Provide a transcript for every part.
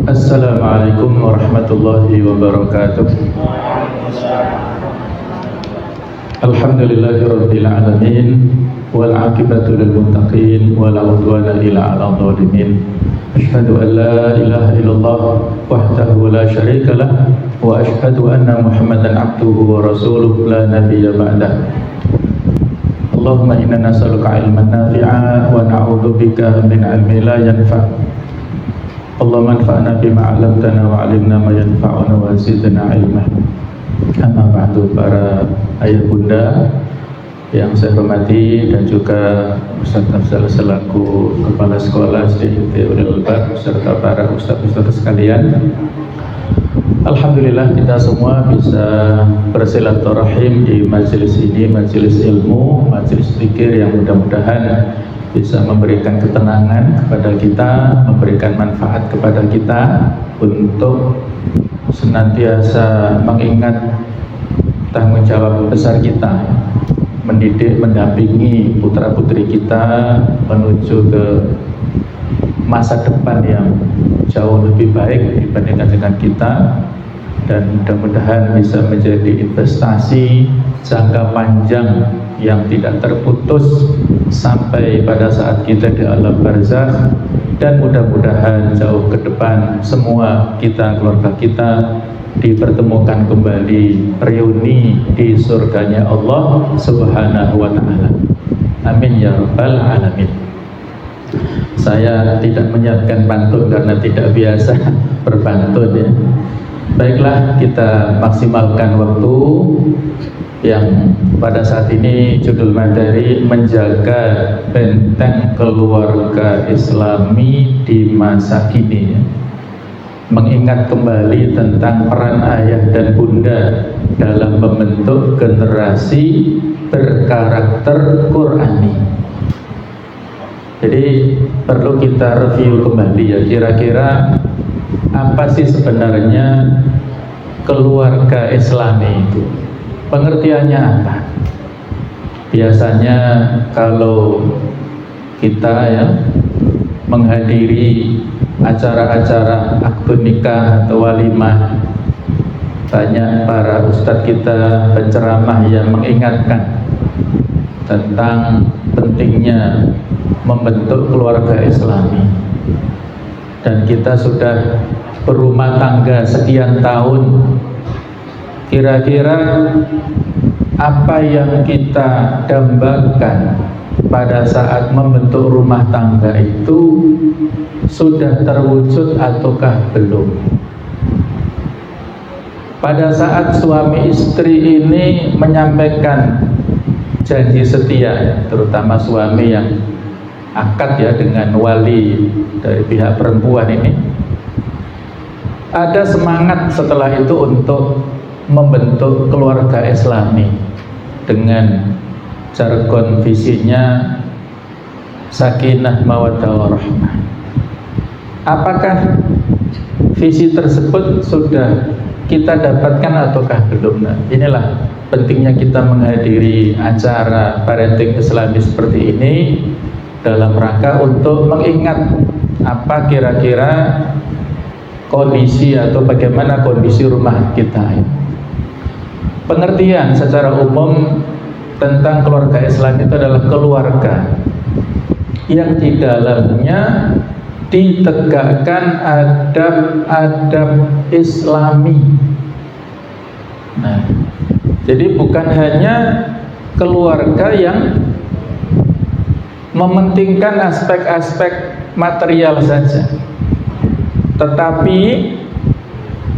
Assalamualaikum warahmatullahi wabarakatuh. Alhamdulillahirabbil alamin wal 'aqibatu lil muttaqin wala 'udwana illa 'alal zalimin. Asyhadu an la ilaha illallah wahdahu la syarika lah wa asyhadu anna Muhammadan 'abduhu wa rasuluhu la nabiyya ba'dah. Allahumma inna nas'aluka 'ilman nafi'a wa na'udzubika min 'ilmin la yanfa'. Allahumma anfa'na bima 'allamtana wa 'allimna ma yanfa'una wa zidna 'ilma. Amma ba'du, para ayah bunda yang saya hormati dan juga Ustaz Afzal selaku kepala sekolah SDIT Ulil Albab serta para ustaz-ustaz sekalian. Alhamdulillah kita semua bisa bersilaturahim di majelis ini, majelis ilmu, majelis zikir yang mudah-mudahan bisa memberikan ketenangan kepada kita, memberikan manfaat kepada kita untuk senantiasa mengingat tanggung jawab besar kita, mendidik, mendampingi putra-putri kita menuju ke masa depan yang jauh lebih baik dibandingkan dengan kita, dan mudah-mudahan bisa menjadi investasi jangka panjang yang tidak terputus sampai pada saat kita di alam barzakh, dan mudah-mudahan jauh ke depan semua kita, keluarga kita dipertemukan kembali, reuni di surganya Allah Subhanahu wa ta'ala. Amin ya rabbal alamin. Saya tidak menyiapkan pantun karena tidak biasa berpantun ya. Baiklah, kita maksimalkan waktu yang pada saat ini judul materi menjaga benteng keluarga Islami di masa kini ya. Mengingat kembali tentang peran ayah dan bunda dalam membentuk generasi berkarakter Qur'ani. Jadi perlu kita review kembali ya, kira-kira apa sih sebenarnya keluarga Islami itu? Pengertiannya apa? Biasanya kalau kita ya menghadiri acara-acara akad nikah atau walimah, banyak para ustadz kita penceramah yang mengingatkan tentang pentingnya membentuk keluarga Islami. Dan kita sudah berumah tangga sekian tahun, kira-kira apa yang kita dambakan pada saat membentuk rumah tangga itu sudah terwujud ataukah belum? Pada saat suami istri ini menyampaikan janji setia, terutama suami yang akad ya dengan wali dari pihak perempuan ini, ada semangat setelah itu untuk membentuk keluarga Islami dengan jargon visinya sakinah mawaddah warahmah. Apakah visi tersebut sudah kita dapatkan ataukah belum? Nah, inilah pentingnya kita menghadiri acara parenting Islami seperti ini dalam rangka untuk mengingat apa kira-kira kondisi atau bagaimana kondisi rumah kita. Pengertian secara umum tentang keluarga Islam itu adalah keluarga yang di dalamnya ditegakkan adab-adab Islami. Nah, jadi bukan hanya keluarga yang mementingkan aspek-aspek material saja, tetapi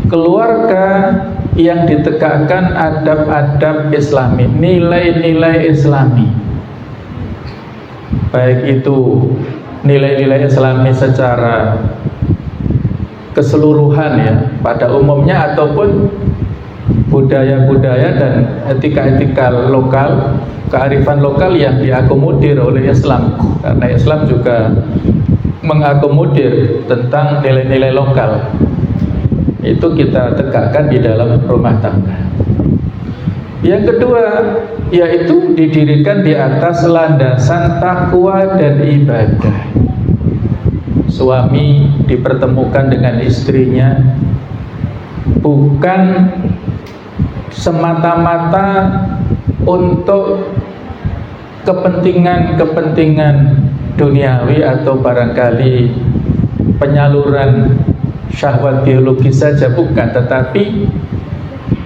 keluarga yang ditegakkan adab-adab Islami, nilai-nilai Islami, baik itu nilai-nilai Islami secara keseluruhan ya pada umumnya, ataupun budaya-budaya dan etika-etika lokal, kearifan lokal yang diakomodir oleh Islam, karena Islam juga mengakomodir tentang nilai-nilai lokal. Itu kita tegakkan di dalam rumah tangga. Yang kedua, yaitu didirikan di atas landasan takwa dan ibadah. suami dipertemukan dengan istrinya bukan semata-mata untuk kepentingan duniawi atau barangkali penyaluran syahwat biologis saja, bukan, tetapi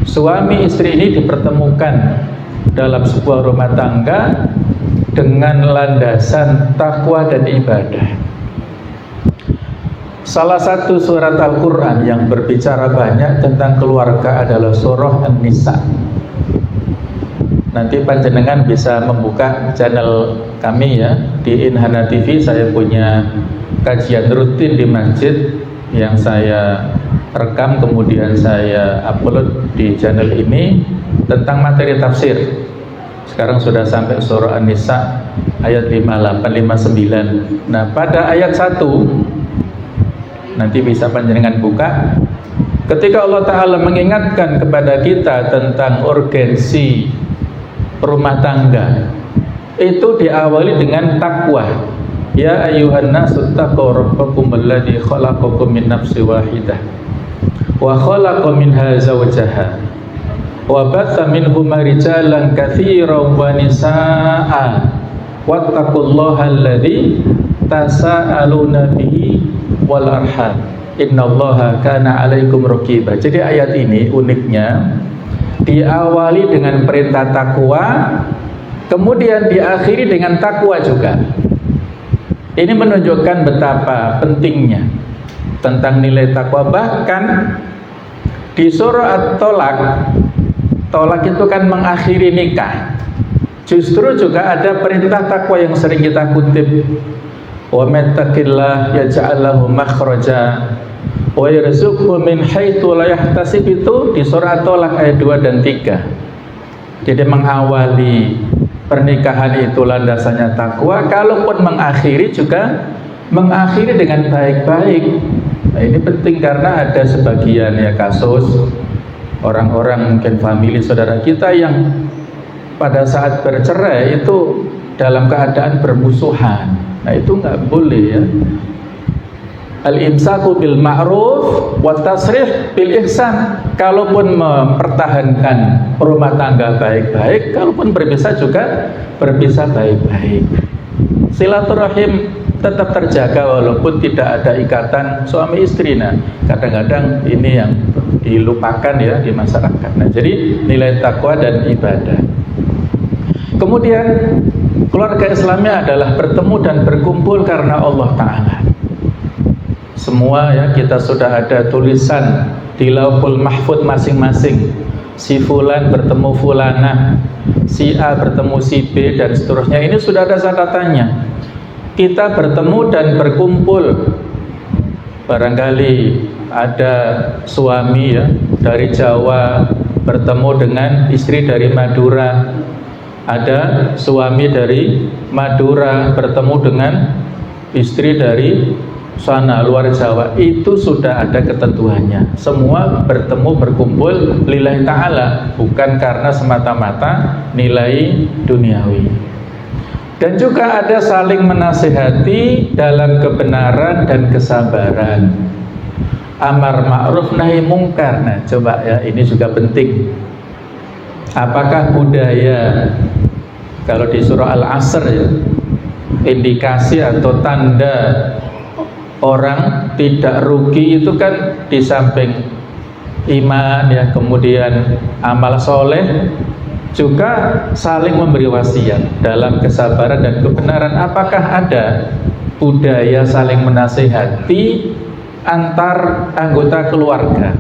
suami istri ini dipertemukan dalam sebuah rumah tangga dengan landasan takwa dan ibadah. Salah satu surat Al-Quran yang berbicara banyak tentang keluarga adalah surah An-Nisa. Nanti panjenengan bisa membuka channel kami ya di Inhana TV. Saya punya kajian rutin di masjid yang saya rekam kemudian saya upload di channel ini tentang materi tafsir. Sekarang sudah sampai surah An-Nisa ayat 58 59. Nah, pada ayat 1 nanti bisa panjenengan buka, ketika Allah Ta'ala mengingatkan kepada kita tentang urgensi rumah tangga, itu diawali dengan takwa. Ya ayyuhan nasu taqu rabbakum alladzi khalaqakum min nafsin wahidah wa khalaqa minha zawjaha wa batha minhuma rijalan katsiran wa nisaa'a wattaqullaha alladzi tasaaluna bihi wal arham innallaha kana 'alaikum raqiba. Jadi ayat ini uniknya diawali dengan perintah takwa, kemudian diakhiri dengan takwa juga. Ini menunjukkan betapa pentingnya tentang nilai takwa. Bahkan di surah At-Tolak, tolak itu kan mengakhiri nikah, justru juga ada perintah takwa yang sering kita kutip, wa mattaqillah yaj'al lahu makhraja wa yarzuqhu min haitsu la yahtasib, itu di surah At-Tolak ayat 2 dan 3. Jadi mengawali pernikahan itu landasannya takwa, kalaupun mengakhiri juga mengakhiri dengan baik-baik. Nah, ini penting karena ada sebagian ya kasus orang-orang mungkin famili saudara kita yang pada saat bercerai itu dalam keadaan bermusuhan. Nah, itu nggak boleh ya. Al-imsaku bil ma'ruf wa tasrih bil ihsan. Kalaupun mempertahankan rumah tangga baik-baik, kalaupun berpisah juga berpisah baik-baik. Silaturahim tetap terjaga walaupun tidak ada ikatan suami istri. Nah, kadang-kadang ini yang dilupakan ya di masyarakat. Nah, jadi nilai takwa dan ibadah. Kemudian keluarga Islamnya adalah bertemu dan berkumpul karena Allah Ta'ala. Semua ya kita sudah ada tulisan di Lauhul Mahfuz masing-masing. Si fulan bertemu fulanah, si A bertemu si B dan seterusnya. Ini sudah ada catatannya. Kita bertemu dan berkumpul. Barangkali ada suami ya dari Jawa bertemu dengan istri dari Madura. Ada suami dari Madura bertemu dengan istri dari sana luar Jawa. Itu sudah ada ketentuannya. Semua bertemu berkumpul lillahi ta'ala, bukan karena semata-mata nilai duniawi. Dan juga ada saling menasihati dalam kebenaran dan kesabaran, amar ma'ruf nahi mungkar. Nah, coba ya, ini juga penting. Apakah budaya, kalau di surah Al-Asr ya, indikasi atau tanda orang tidak rugi itu kan di samping iman ya, kemudian amal soleh, juga saling memberi wasiat dalam kesabaran dan kebenaran. Apakah ada budaya saling menasihati antar anggota keluarga?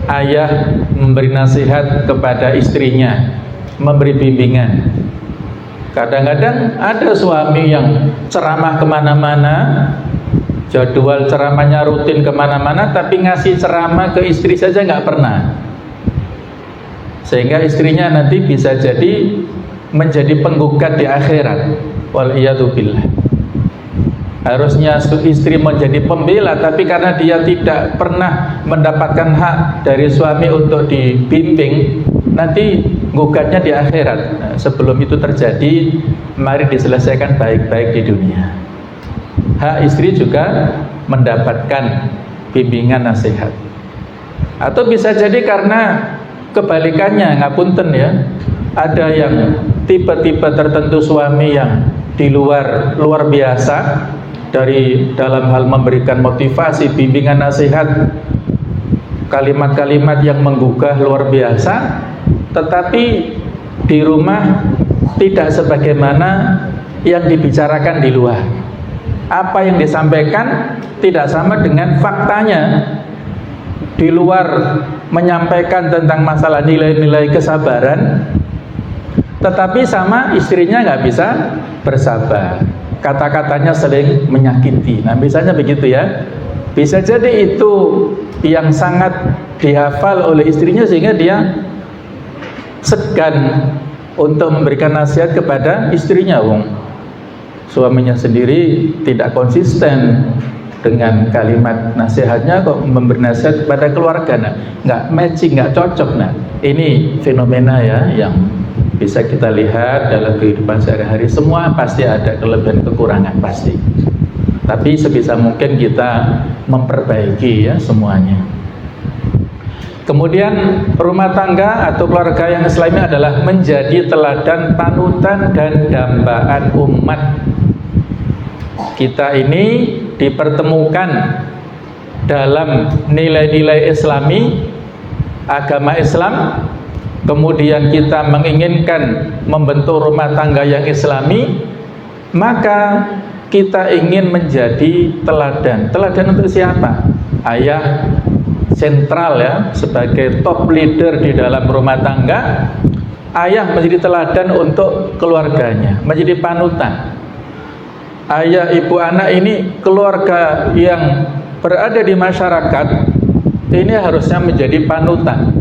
Ayah memberi nasihat kepada istrinya, memberi bimbingan. Kadang-kadang ada suami yang ceramah kemana-mana, jadwal ceramahnya rutin kemana-mana, tapi ngasih ceramah ke istri saja nggak pernah, sehingga istrinya nanti bisa jadi menjadi penggugat di akhirat. Waliyadzubillah. Harusnya istri menjadi pembela, tapi karena dia tidak pernah mendapatkan hak dari suami untuk dibimbing, nanti gugatnya di akhirat. Nah, sebelum itu terjadi, mari diselesaikan baik-baik di dunia. hak istri juga mendapatkan bimbingan nasihat. Atau bisa jadi karena kebalikannya, ngapunten ya, ada yang tipe-tipe tertentu suami yang di luar biasa dari dalam hal memberikan motivasi, bimbingan nasihat, kalimat-kalimat yang menggugah luar biasa, tetapi di rumah tidak sebagaimana yang dibicarakan di luar. Apa yang disampaikan tidak sama dengan faktanya. Di luar menyampaikan tentang masalah nilai-nilai kesabaran, tetapi sama istrinya nggak bisa bersabar. Kata-katanya sering menyakiti. Nah, misalnya begitu ya. Bisa jadi itu yang sangat dihafal oleh istrinya sehingga dia segan untuk memberikan nasihat kepada istrinya. Suaminya sendiri tidak konsisten dengan kalimat nasihatnya, kok memberi nasihat kepada keluarga. Nah, nggak matching, nggak cocok. Nah, ini fenomena ya yang bisa kita lihat dalam kehidupan sehari-hari. Semua pasti ada kelebihan kekurangan pasti, tapi sebisa mungkin kita memperbaiki ya semuanya. Kemudian rumah tangga atau keluarga yang Islami adalah menjadi teladan, panutan dan dambaan umat. Kita ini dipertemukan dalam nilai-nilai Islami, agama Islam. Kemudian kita menginginkan membentuk rumah tangga yang Islami, maka kita ingin menjadi teladan. Teladan untuk siapa? Ayah sentral ya, sebagai top leader di dalam rumah tangga. Ayah menjadi teladan untuk keluarganya, menjadi panutan. Ayah, ibu, anak ini keluarga yang berada di masyarakat, ini harusnya menjadi panutan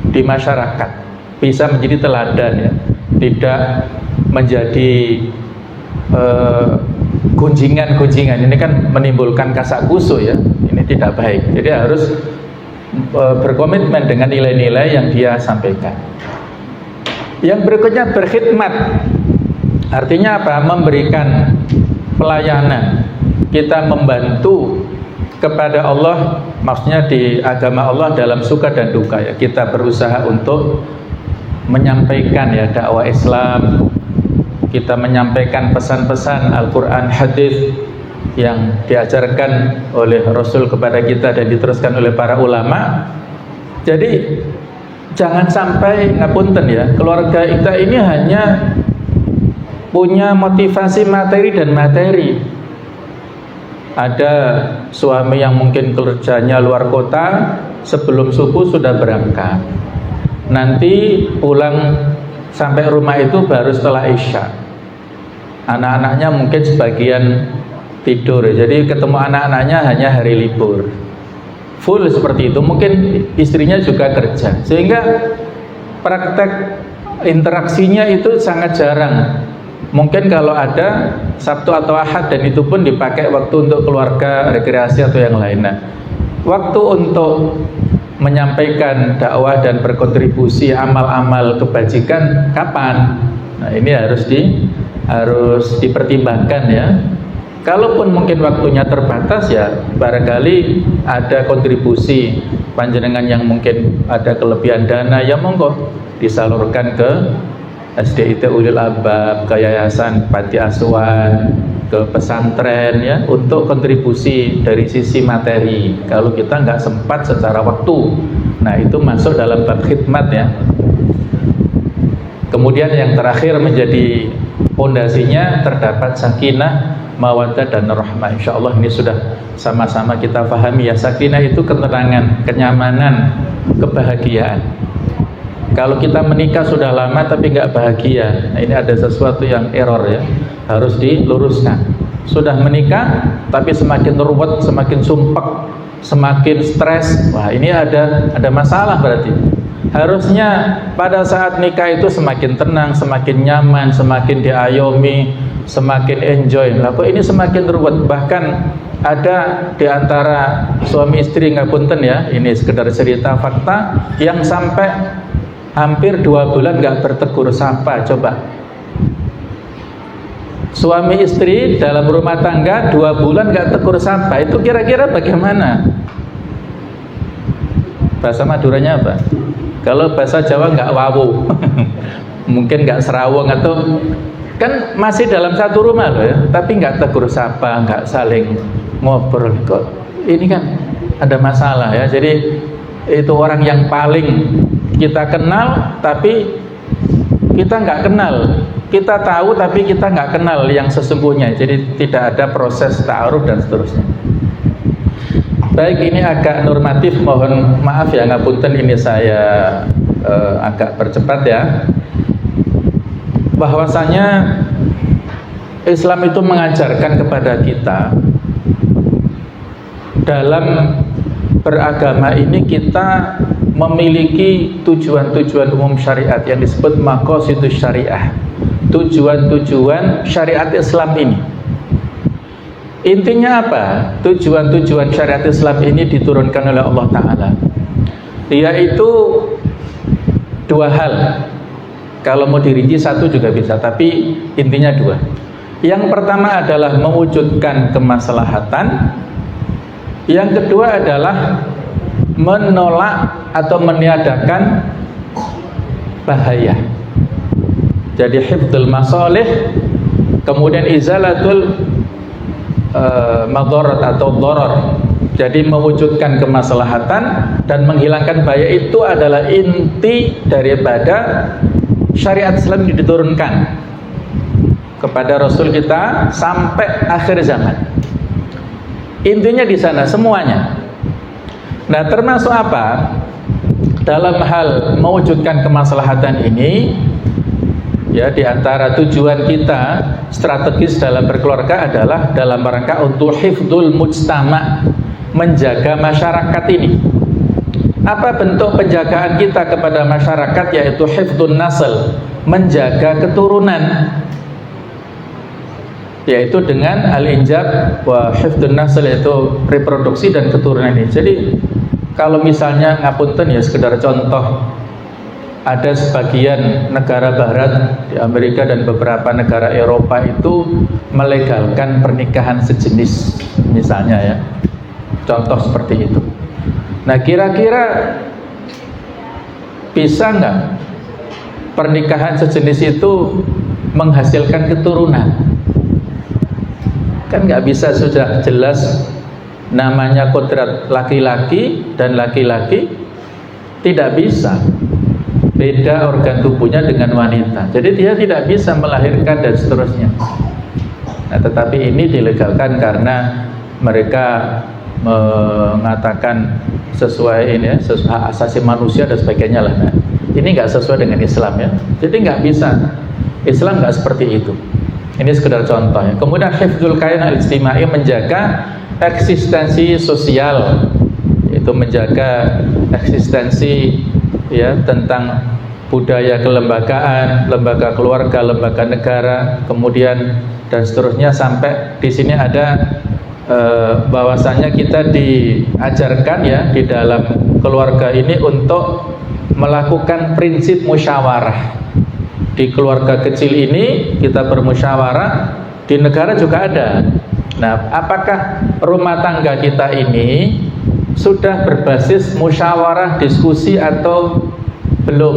di masyarakat, bisa menjadi teladan ya, tidak menjadi gunjingan-gunjingan. Ini kan menimbulkan kasak kusuk ya, ini tidak baik. Jadi harus berkomitmen dengan nilai-nilai yang dia sampaikan. Yang berikutnya berkhidmat. Artinya apa? Memberikan pelayanan. Kita membantu kepada Allah, maksudnya di agama Allah dalam suka dan duka ya. Kita berusaha untuk menyampaikan ya dakwah Islam. Kita menyampaikan pesan-pesan Al-Quran, hadis yang diajarkan oleh Rasul kepada kita dan diteruskan oleh para ulama. Jadi jangan sampai ngapunten ya, keluarga kita ini hanya punya motivasi materi dan materi. Ada suami yang mungkin kerjanya luar kota, sebelum subuh sudah berangkat, nanti pulang sampai rumah itu baru setelah Isya. Anak-anaknya mungkin sebagian tidur, jadi ketemu anak-anaknya hanya hari libur. Full seperti itu. Mungkin istrinya juga kerja, sehingga praktek interaksinya itu sangat jarang. Mungkin kalau ada Sabtu atau Ahad, dan itu pun dipakai waktu untuk keluarga, rekreasi atau yang lain. Nah, waktu untuk menyampaikan dakwah dan berkontribusi amal-amal kebajikan kapan? Nah, ini harus dipertimbangkan ya. Kalaupun mungkin waktunya terbatas ya, barangkali ada kontribusi panjenengan yang mungkin ada kelebihan dana, ya monggo disalurkan ke SDIT Ulil Albab, ke yayasan panti asuhan, ke pesantren ya, untuk kontribusi dari sisi materi. Kalau kita nggak sempat secara waktu, nah itu masuk dalam bab khidmat ya. Kemudian yang terakhir menjadi pondasinya terdapat sakinah, mawaddah dan rahmah. Insya Allah ini sudah sama-sama kita pahami ya. Sakinah itu ketenangan, kenyamanan, kebahagiaan. Kalau kita menikah sudah lama tapi nggak bahagia, nah ini ada sesuatu yang error ya, harus diluruskan. Sudah menikah tapi semakin ruwet, semakin sumpek, semakin stres, wah ini ada masalah berarti. Harusnya pada saat nikah itu semakin tenang, semakin nyaman, semakin diayomi, semakin enjoy. Lah kok ini semakin ruwet. Bahkan ada di antara suami istri, ngapunten ya, ini sekedar cerita fakta, yang sampai hampir 2 bulan nggak bertegur sapa. Coba Suami istri dalam rumah tangga 2 bulan nggak tegur sapa, itu kira-kira bagaimana? Bahasa Maduranya apa? Kalau bahasa Jawa nggak wawu, mungkin nggak serawung, atau kan masih dalam satu rumah loh ya, tapi nggak tegur sapa, nggak saling ngobrol, kok ini kan ada masalah ya. Jadi itu orang yang paling kita kenal tapi kita nggak kenal. Kita tahu tapi kita nggak kenal yang sesungguhnya. Jadi tidak ada proses ta'aruf dan seterusnya. Baik, ini agak normatif, mohon maaf ya, ngapunten ini saya agak percepat ya. Bahwasanya Islam itu mengajarkan kepada kita dalam beragama ini kita memiliki tujuan-tujuan umum syariat yang disebut maqasidus syariah. Tujuan-tujuan syariat Islam ini. Intinya apa? Tujuan-tujuan syariat Islam ini diturunkan oleh Allah Ta'ala, yaitu 2 hal. Kalau mau dirinci 1 juga bisa, tapi intinya 2. Yang pertama adalah mewujudkan kemaslahatan. Yang kedua adalah menolak atau meniadakan bahaya. Jadi hifdzul masalih, kemudian izalatul madarat atau darar. Jadi mewujudkan kemaslahatan dan menghilangkan bahaya, itu adalah inti daripada syariat Islam yang diturunkan kepada Rasul kita sampai akhir zaman. Intinya di sana semuanya. Nah, termasuk apa? Dalam hal mewujudkan kemaslahatan ini, ya, di antara tujuan kita strategis dalam berkeluarga adalah dalam rangka untuk hifdzul mujtama, menjaga masyarakat ini. Apa bentuk penjagaan kita kepada masyarakat? Yaitu hifdzun nasl, menjaga keturunan, yaitu dengan al-injab wa hifdzun nasl, yaitu reproduksi dan keturunan ini. Jadi kalau misalnya ngapunten ya, sekedar contoh, ada sebagian negara barat di Amerika dan beberapa negara Eropa itu melegalkan pernikahan sejenis misalnya ya, contoh seperti itu. Nah, kira-kira bisa nggak pernikahan sejenis itu menghasilkan keturunan? Kan nggak bisa, sudah jelas namanya kodrat laki-laki dan laki-laki tidak bisa, beda organ tubuhnya dengan wanita, jadi dia tidak bisa melahirkan dan seterusnya. Nah, tetapi ini dilegalkan karena mereka mengatakan sesuai ini ya, sesuai hak asasi manusia dan sebagainya lah. Nah, ini nggak sesuai dengan Islam ya, jadi nggak bisa, Islam nggak seperti itu. Ini sekedar contoh ya. Kemudian hifdzul kain al-ijtimai, menjaga eksistensi sosial, yaitu menjaga eksistensi ya tentang budaya kelembagaan, lembaga keluarga, lembaga negara, kemudian dan seterusnya. Sampai di sini ada bahwasanya kita diajarkan ya di dalam keluarga ini untuk melakukan prinsip musyawarah. Di keluarga kecil ini kita bermusyawarah, di negara juga ada. Nah, apakah rumah tangga kita ini sudah berbasis musyawarah, diskusi atau belum?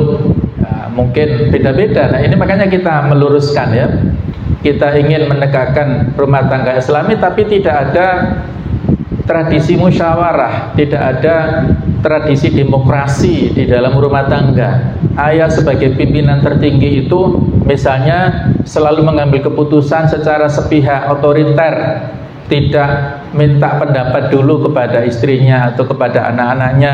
Nah, mungkin beda-beda. Nah, ini makanya kita meluruskan ya. Kita ingin menegakkan rumah tangga Islami, tapi tidak ada tradisi musyawarah, tidak ada tradisi demokrasi di dalam rumah tangga. Ayah sebagai pimpinan tertinggi itu misalnya selalu mengambil keputusan secara sepihak, otoriter, tidak minta pendapat dulu kepada istrinya atau kepada anak-anaknya,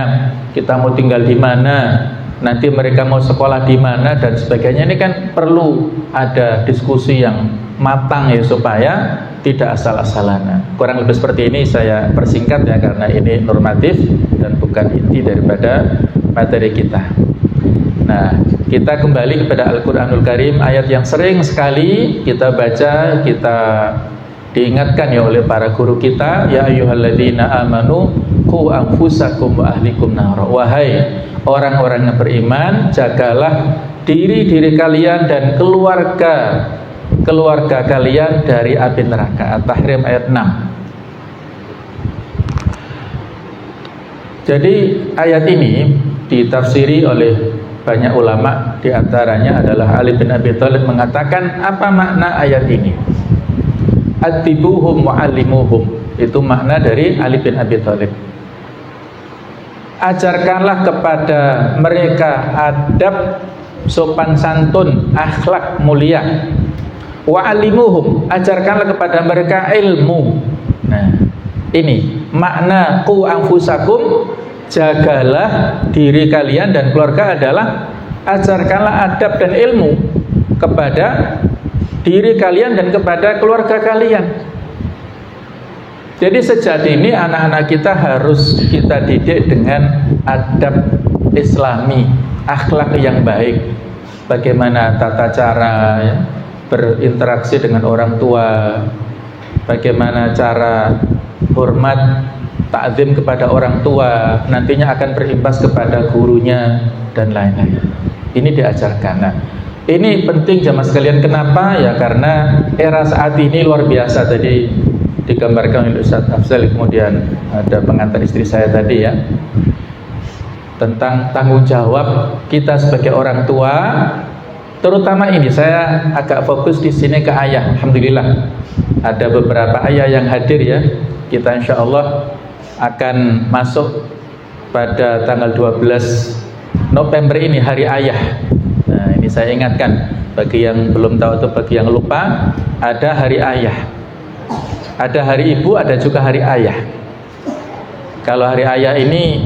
kita mau tinggal di mana, nanti mereka mau sekolah di mana dan sebagainya. Ini kan perlu ada diskusi yang matang ya, supaya tidak asal-asalan. Kurang lebih seperti ini, saya persingkat ya karena ini normatif dan bukan inti daripada materi kita. Nah, kita kembali kepada Al-Quranul Karim, ayat yang sering sekali kita baca, kita diingatkan ya oleh para guru kita, ya ayyuhalladzina amanu qu anfusakum wa ahlikum nar. Wahai orang-orang yang beriman, jagalah diri kalian dan keluarga keluarga kalian dari api neraka. At-Tahrim ayat 6. Jadi ayat ini ditafsiri oleh banyak ulama, di antaranya adalah Ali bin Abi Thalib mengatakan, apa makna ayat ini? Atibuhum wa'allimuhum, itu makna dari Ali bin Abi Thalib. Ajarkanlah kepada mereka adab, sopan santun, akhlak mulia. Wa'allimuhum, ajarkanlah kepada mereka ilmu. Nah, ini makna qu anfusakum, jagalah diri kalian dan keluarga adalah ajarkanlah adab dan ilmu kepada diri kalian dan kepada keluarga kalian. Jadi sejak dini anak-anak kita harus kita didik dengan adab Islami, akhlak yang baik. Bagaimana tata cara ya, berinteraksi dengan orang tua, bagaimana cara hormat, ta'zim kepada orang tua, nantinya akan berimbas kepada gurunya dan lain-lain. Ini diajarkan. Nah, ini penting jamaah sekalian. Kenapa? Ya karena era saat ini luar biasa. Tadi digambarkan oleh Ustaz Afzal, kemudian ada pengantar istri saya tadi ya, tentang tanggung jawab kita sebagai orang tua. Terutama ini saya agak fokus di sini ke ayah. Alhamdulillah ada beberapa ayah yang hadir ya. Kita insya Allah akan masuk pada tanggal 12 November ini, hari ayah. Nah, ini saya ingatkan bagi yang belum tahu atau bagi yang lupa, ada hari ayah, ada hari ibu, ada juga hari ayah. Kalau hari ayah ini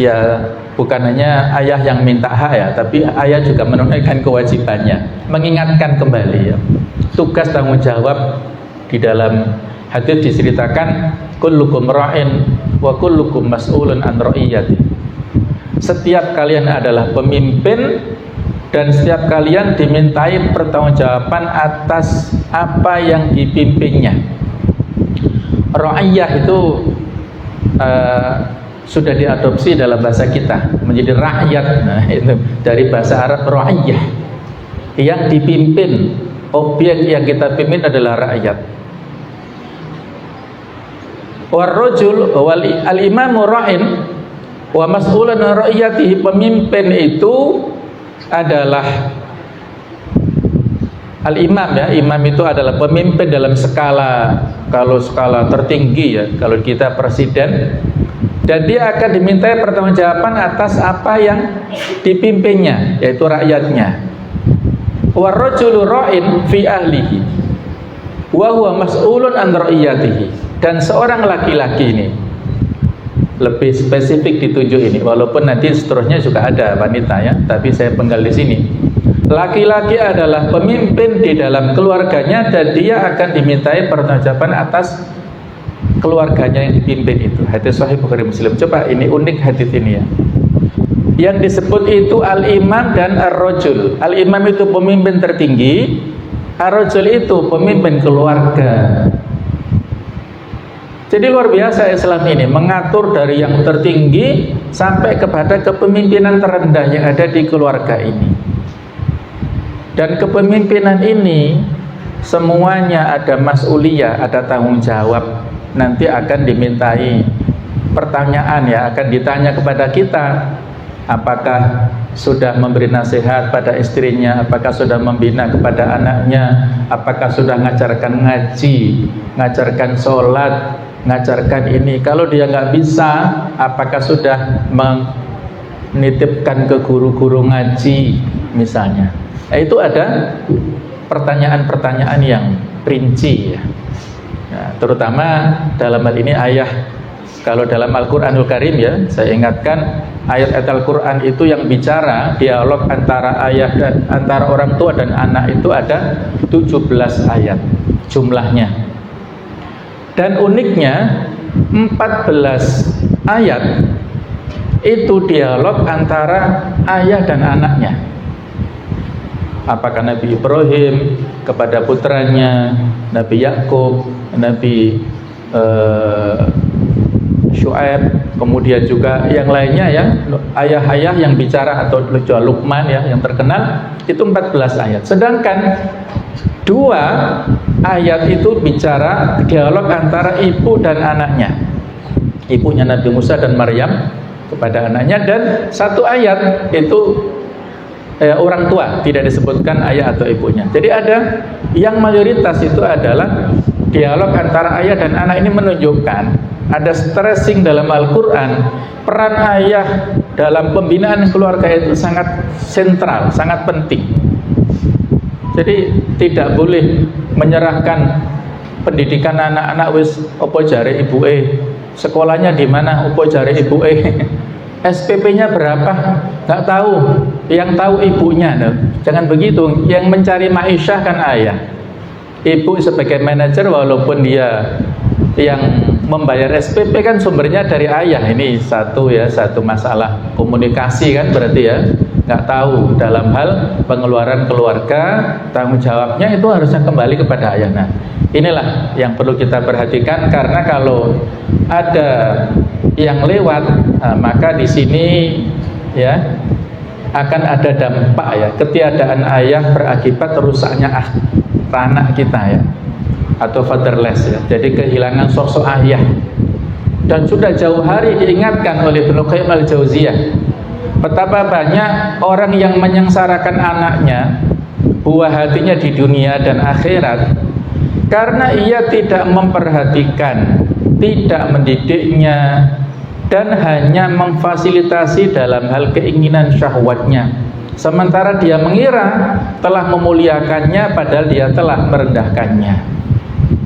ya bukan hanya ayah yang minta hak ya, tapi ayah juga menunaikan kewajibannya, mengingatkan kembali ya, tugas tanggung jawab. Di dalam hadis diceritakan, kullukum ra'in wa kullukum mas'ulun an ra'iyati. Setiap kalian adalah pemimpin dan setiap kalian dimintai pertanggungjawaban atas apa yang dipimpinnya. Ra'iyah itu sudah diadopsi dalam bahasa kita menjadi rakyat. Nah, itu dari bahasa Arab ra'iyah, yang dipimpin, objek yang kita pimpin adalah rakyat. Warrajul wal al-imamu ra'in wa mas'ulan ra'iyatihi, pemimpin itu adalah al-imam ya, imam itu adalah pemimpin dalam skala, kalau skala tertinggi ya, kalau kita presiden, dan dia akan dimintai pertanggungjawaban atas apa yang dipimpinnya, yaitu rakyatnya. Warrajulu ra'in fi ahlihi wa huwa mas'ulun an ra'iyatihi. Dan seorang laki-laki ini lebih spesifik ditunjuk ini, walaupun nanti seterusnya juga ada wanita ya, tapi saya penggal di sini. Laki-laki adalah pemimpin di dalam keluarganya dan dia akan dimintai pertanggungjawaban atas keluarganya yang dipimpin itu. Hadis sahih Bukhari Muslim. Coba, ini unik hadis ini ya. Yang disebut itu al-imam dan ar-rajul. Al-imam itu pemimpin tertinggi, ar-rajul itu pemimpin keluarga. Jadi luar biasa Islam ini mengatur dari yang tertinggi sampai kepada kepemimpinan terendah yang ada di keluarga ini. Dan kepemimpinan ini semuanya ada mas'uliyah, ada tanggung jawab. Nanti akan dimintai pertanyaan ya, akan ditanya kepada kita, apakah sudah memberi nasihat pada istrinya, apakah sudah membina kepada anaknya, apakah sudah mengajarkan ngaji, mengajarkan sholat, mengajarkan ini. Kalau dia nggak bisa, apakah sudah menitipkan ke guru-guru ngaji misalnya. Itu ada pertanyaan-pertanyaan yang rinci ya. Nah, terutama dalam hal ini ayah. Kalau dalam Al-Quranul Karim ya, saya ingatkan ayat-ayat Al-Quran itu yang bicara dialog antara ayah dan antara orang tua dan anak itu ada 17 ayat jumlahnya. Dan uniknya 14 ayat itu dialog antara ayah dan anaknya. Apakah Nabi Ibrahim kepada putranya, Nabi Yakub, Nabi Syuaib, kemudian juga yang lainnya ya, ayah-ayah yang bicara, atau Luqman ya yang terkenal, itu 14 ayat. Sedangkan 12 Dua ayat itu bicara dialog antara ibu dan anaknya, ibunya Nabi Musa dan Maryam kepada anaknya, dan satu ayat itu orang tua, tidak disebutkan ayah atau ibunya. Jadi ada yang mayoritas itu adalah dialog antara ayah dan anak. Ini menunjukkan ada stressing dalam Al-Quran, peran ayah dalam pembinaan keluarga itu sangat sentral, sangat penting. Jadi tidak boleh menyerahkan pendidikan anak-anak wis opo jare ibuke, sekolahnya di mana opo jare ibuke, SPP-nya berapa nggak tahu, yang tahu ibunya. Jangan begitu, yang mencari ma'isyah kan ayah. Ibu sebagai manajer walaupun dia yang membayar SPP kan sumbernya dari ayah. Ini satu masalah komunikasi kan, berarti ya nggak tahu dalam hal pengeluaran keluarga, tanggung jawabnya itu harusnya kembali kepada ayah. Nah, inilah yang perlu kita perhatikan, karena kalau ada yang lewat, maka di sini ya akan ada dampak ya, ketiadaan ayah berakibat rusaknya anak kita ya, atau fatherless ya, jadi kehilangan sosok ayah. Dan sudah jauh hari diingatkan oleh Ibnu Qayyim al-Jauziyah, betapa banyak orang yang menyengsarakan anaknya, buah hatinya di dunia dan akhirat, karena ia tidak memperhatikan, tidak mendidiknya, dan hanya memfasilitasi dalam hal keinginan syahwatnya. Sementara dia mengira telah memuliakannya, padahal dia telah merendahkannya.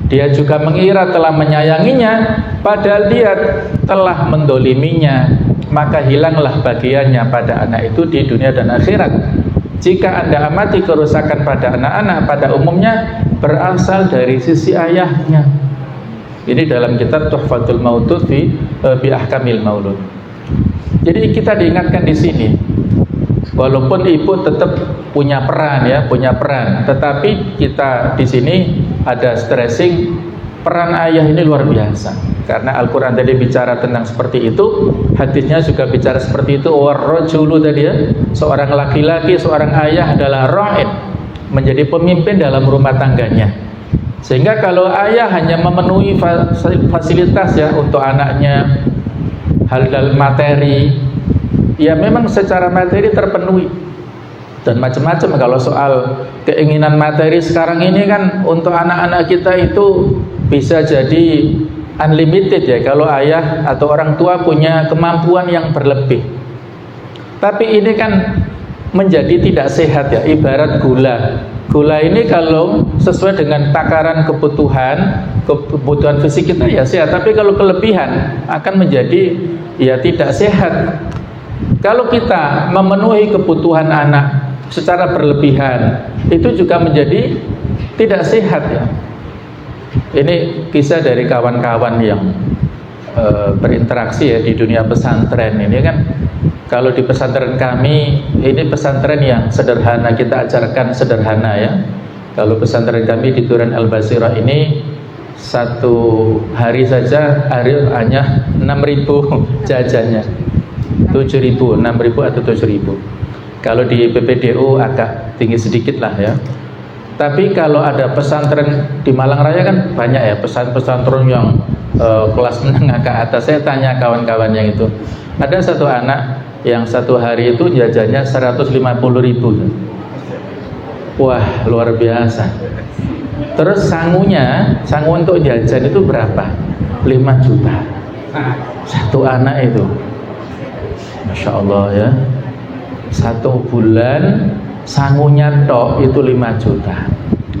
Dia juga mengira telah menyayanginya, padahal dia telah mendoliminya. Maka hilanglah bagiannya pada anak itu di dunia dan akhirat. Jika Anda amati kerusakan pada anak-anak pada umumnya berasal dari sisi ayahnya. Ini dalam kitab Tuhfatul Maudud bi Ahkamil Maulud. Jadi kita diingatkan di sini, walaupun ibu tetap punya peran ya, tetapi kita di sini ada stressing, peran ayah ini luar biasa. Karena Al-Quran tadi bicara tentang seperti itu, hadisnya juga bicara seperti itu. Warrajulu tadi ya, seorang laki-laki, seorang ayah adalah ra'id, menjadi pemimpin dalam rumah tangganya. Sehingga kalau ayah hanya memenuhi fasilitas ya untuk anaknya, hal-hal materi, ya memang secara materi terpenuhi. Dan macam-macam, kalau soal keinginan materi sekarang ini kan untuk anak-anak kita itu bisa jadi unlimited ya, kalau ayah atau orang tua punya kemampuan yang berlebih. Tapi ini kan menjadi tidak sehat ya, ibarat gula. Gula ini kalau sesuai dengan takaran kebutuhan fisik kita ya sehat, tapi kalau kelebihan akan menjadi ya tidak sehat. Kalau kita memenuhi kebutuhan anak secara berlebihan, itu juga menjadi tidak sehat ya. Ini kisah dari kawan-kawan yang berinteraksi ya di dunia pesantren ini kan. Kalau di pesantren kami, ini pesantren yang sederhana, kita ajarkan sederhana ya. Kalau pesantren kami di Duren Al-Basirah ini, satu hari saja hanya 6.000 jajannya, 7.000, 6.000 atau 7.000. Kalau di PPDU agak tinggi sedikit lah ya. Tapi kalau ada pesantren di Malang Raya kan banyak ya, pesantren yang kelas menengah ke atas. Saya tanya kawan-kawan yang itu, ada satu anak yang satu hari itu jajannya 150.000. Wah, luar biasa. Terus sangu untuk jajan itu berapa? 5 juta satu anak itu. Masya Allah ya, satu bulan sangunya tok itu 5 juta,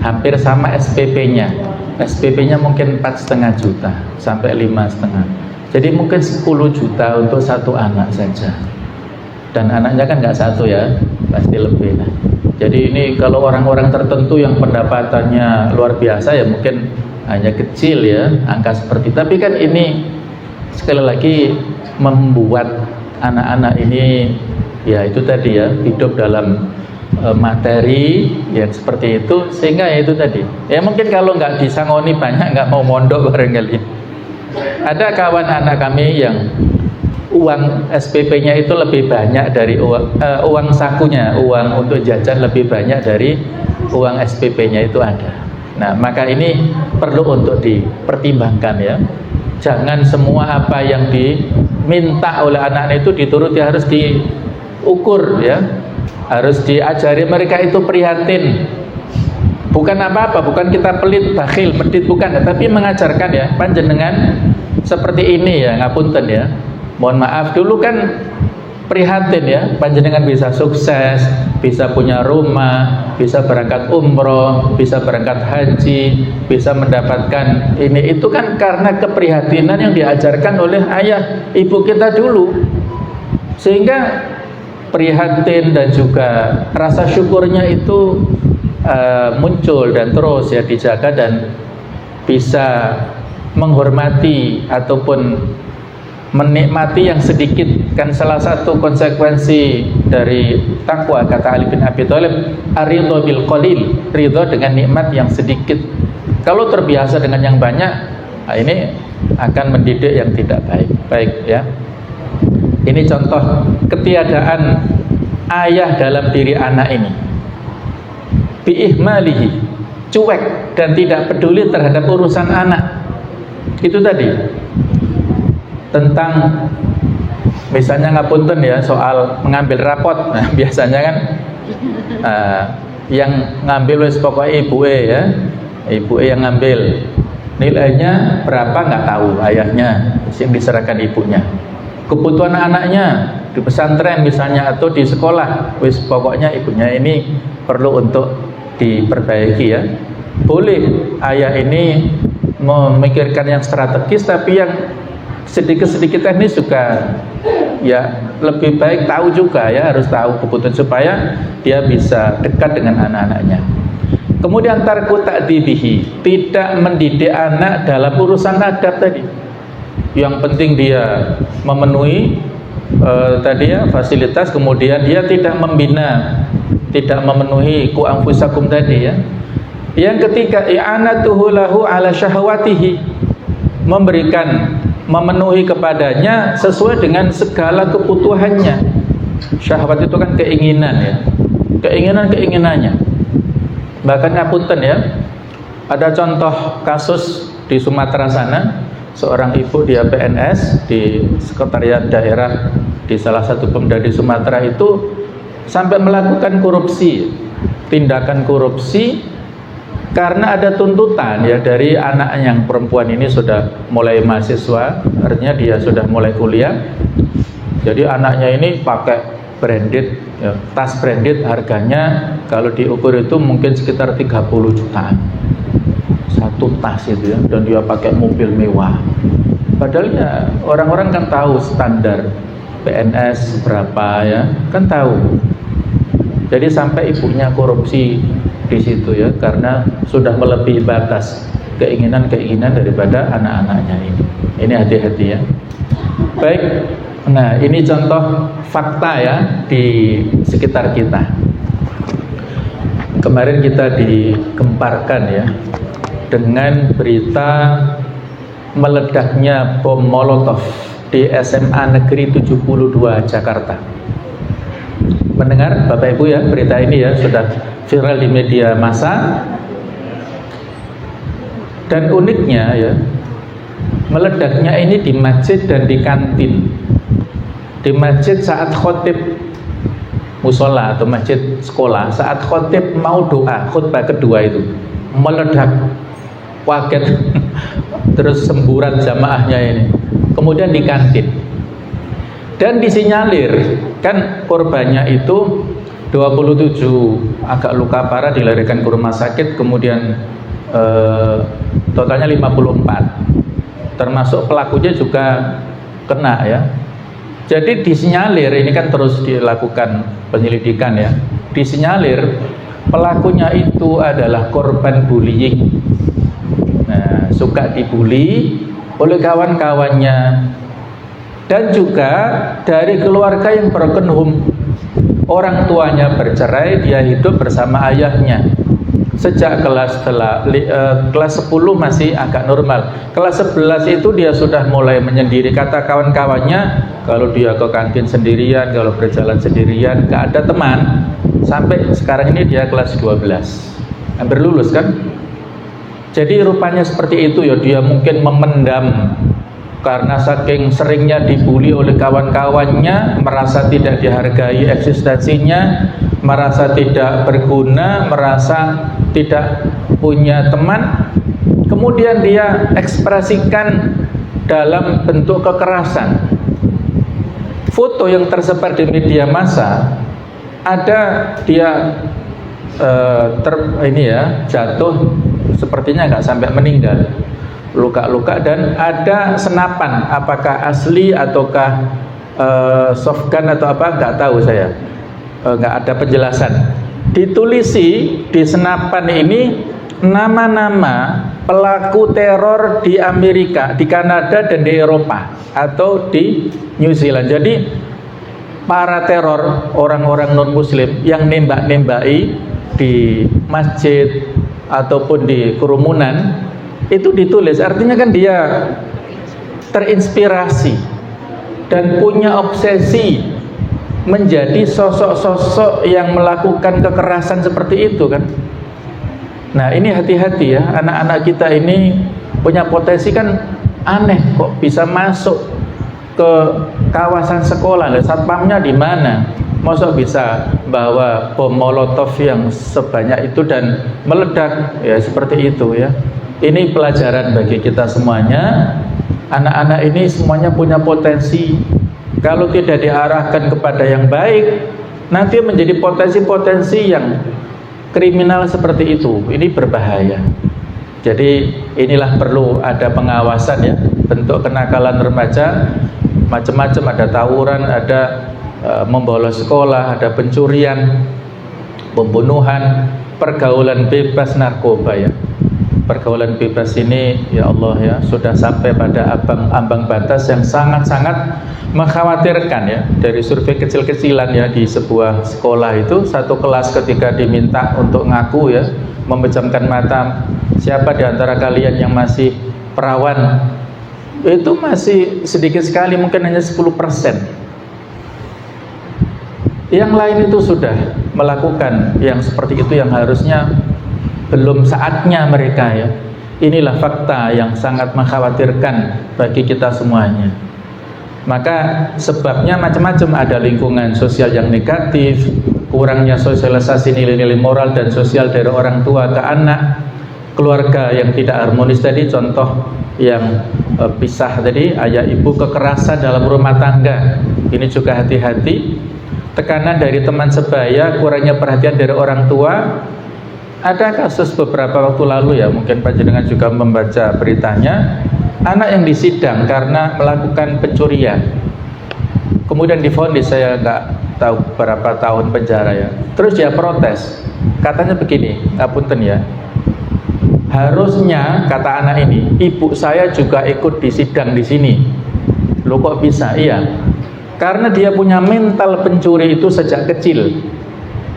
hampir sama SPP-nya. SPP-nya mungkin 4,5 juta sampai 5,5. Jadi mungkin 10 juta untuk satu anak saja. Dan anaknya kan nggak satu ya, pasti lebih lah. Jadi ini kalau orang-orang tertentu yang pendapatannya luar biasa ya mungkin hanya kecil ya angka seperti. Tapi kan ini sekali lagi membuat anak-anak ini ya itu tadi ya, hidup dalam materi yang seperti itu, sehingga ya itu tadi ya mungkin kalau nggak disangoni banyak nggak mau mondok barangkali. Ada kawan anak kami yang uang SPP-nya itu lebih banyak dari uang sakunya, uang untuk jajan lebih banyak dari uang SPP-nya itu ada. Nah, maka ini perlu untuk dipertimbangkan ya. Jangan semua apa yang diminta oleh anak-anak itu dituruti, harus diukur ya. Harus diajari mereka itu prihatin. Bukan apa-apa, bukan kita pelit, bakhil, medit, bukan, tapi mengajarkan ya, panjenengan seperti ini ya, ngapunten ya. Mohon maaf, dulu kan prihatin ya, panjenengan bisa sukses, bisa punya rumah, bisa berangkat umroh, bisa berangkat haji, bisa mendapatkan ini, itu kan karena keprihatinan yang diajarkan oleh ayah ibu kita dulu. Sehingga prihatin dan juga rasa syukurnya itu muncul dan terus ya dijaga, dan bisa menghormati ataupun menikmati yang sedikit. Kan salah satu konsekuensi dari takwa, kata Ali bin Abi Thalib, aridho bil qalil, ridho dengan nikmat yang sedikit. Kalau terbiasa dengan yang banyak, nah ini akan mendidik yang tidak baik ya. Ini contoh ketiadaan ayah dalam diri anak ini. Biihmalihi, cuek dan tidak peduli terhadap urusan anak. Itu tadi tentang misalnya ngapunten ya, soal mengambil rapot. Nah, biasanya kan yang ngambil wis pokoknya ibu ya, ibu yang ngambil, nilainya berapa nggak tahu ayahnya, yang diserahkan ibunya. Kebutuhan anaknya di pesantren misalnya atau di sekolah, wis pokoknya ibunya. Ini perlu untuk diperbaiki ya. Boleh ayah ini memikirkan yang strategis, tapi yang sedikit-sedikit teknis juga ya lebih baik tahu juga ya, harus tahu kebutuhan supaya dia bisa dekat dengan anak-anaknya. Kemudian tarku ta'dibihi, tidak mendidik anak dalam urusan adab tadi. Yang penting dia memenuhi tadi ya fasilitas, kemudian dia tidak membina, tidak memenuhi ku anfusakum tadi ya. Yang ketiga, i'anatuhu lahu ala syahwatihi, memberikan, memenuhi kepadanya sesuai dengan segala kebutuhannya. Syahwat itu kan keinginan ya, keinginannya. Bahkan ngapunten ya, ada contoh kasus di Sumatera sana, seorang ibu dia PNS di sekretariat daerah di salah satu Pemda di Sumatera itu sampai melakukan korupsi, tindakan korupsi, karena ada tuntutan ya dari anak yang perempuan ini sudah mulai mahasiswa, artinya dia sudah mulai kuliah. Jadi anaknya ini pakai branded ya, tas branded, harganya kalau diukur itu mungkin sekitar 30 jutaan satu tas itu ya, dan dia pakai mobil mewah. Padahal ya orang-orang kan tahu standar PNS berapa ya, kan tahu. Jadi sampai ibunya korupsi di situ ya, karena sudah melebihi batas keinginan daripada anak-anaknya ini. Ini hati-hati ya. Baik, nah ini contoh fakta ya di sekitar kita. Kemarin kita digemparkan ya dengan berita meledaknya bom Molotov di SMA Negeri 72 Jakarta. Mendengar Bapak Ibu ya berita ini ya, sudah viral di media massa. Dan uniknya ya, meledaknya ini di masjid dan di kantin. Di masjid saat khotib musola atau masjid sekolah, saat khotib mau doa, khutbah kedua itu meledak, kaget. Terus semburat jamaahnya ini. Kemudian di kantin. Dan disinyalir, kan korbannya itu 27 agak luka parah, dilarikan ke rumah sakit, kemudian totalnya 54, termasuk pelakunya juga kena ya. Jadi disinyalir, ini kan terus dilakukan penyelidikan ya, disinyalir pelakunya itu adalah korban bullying. Nah, suka dibully oleh kawan-kawannya, dan juga dari keluarga yang broken home. Orang tuanya bercerai, dia hidup bersama ayahnya. Sejak kelas 10 masih agak normal. Kelas 11 itu dia sudah mulai menyendiri. Kata kawan-kawannya, Kalau dia ke kantin sendirian, kalau berjalan sendirian, nggak ada teman. Sampai sekarang ini dia kelas 12, hampir lulus kan. Jadi rupanya seperti itu ya, dia mungkin memendam karena saking seringnya dibully oleh kawan-kawannya, merasa tidak dihargai eksistensinya, merasa tidak berguna, merasa tidak punya teman. Kemudian dia ekspresikan dalam bentuk kekerasan. Foto yang tersebar di media massa, ada dia jatuh, sepertinya nggak sampai meninggal, luka-luka, dan ada senapan, apakah asli ataukah softgun atau apa, nggak tahu saya, nggak ada penjelasan. Ditulisi di senapan ini nama-nama pelaku teror di Amerika, di Kanada, dan di Eropa atau di New Zealand. Jadi para teror, orang-orang non-muslim yang nembak-nembaki di masjid ataupun di kerumunan, itu ditulis. Artinya kan dia terinspirasi dan punya obsesi menjadi sosok-sosok yang melakukan kekerasan seperti itu kan. Nah, ini hati-hati ya, anak-anak kita ini punya potensi kan aneh, kok bisa masuk ke kawasan sekolah. Satpamnya di mana? Masa bisa bawa bom molotov yang sebanyak itu dan meledak, ya seperti itu ya. Ini pelajaran bagi kita semuanya. Anak-anak ini semuanya punya potensi. Kalau tidak diarahkan kepada yang baik, nanti menjadi potensi-potensi yang kriminal seperti itu. Ini berbahaya. Jadi inilah perlu ada pengawasan ya. Bentuk kenakalan remaja macam-macam, ada tawuran, ada membolos sekolah, ada pencurian, pembunuhan, pergaulan bebas narkoba ya. Pergaulan bebas ini ya Allah ya, sudah sampai pada ambang batas yang sangat-sangat mengkhawatirkan ya. Dari survei kecil-kecilan ya, di sebuah sekolah itu satu kelas ketika diminta untuk ngaku ya, memejamkan mata, siapa di antara kalian yang masih perawan, itu masih sedikit sekali, mungkin hanya 10%. Yang lain itu sudah melakukan yang seperti itu, yang harusnya belum saatnya mereka ya. Inilah fakta yang sangat mengkhawatirkan bagi kita semuanya. Maka sebabnya macam-macam, ada lingkungan sosial yang negatif, kurangnya sosialisasi nilai-nilai moral dan sosial dari orang tua ke anak, keluarga yang tidak harmonis tadi, contoh yang pisah tadi, ayah ibu, kekerasan dalam rumah tangga. Ini juga hati-hati. Tekanan dari teman sebaya, kurangnya perhatian dari orang tua. Ada kasus beberapa waktu lalu ya, mungkin panjenengan juga membaca beritanya, anak yang disidang karena melakukan pencurian, kemudian divonis, saya nggak tahu berapa tahun penjara ya. Terus dia protes, katanya begini, ngapunten ya, harusnya kata anak ini, ibu saya juga ikut disidang di sini. Loh kok bisa? Iya, karena dia punya mental pencuri itu sejak kecil.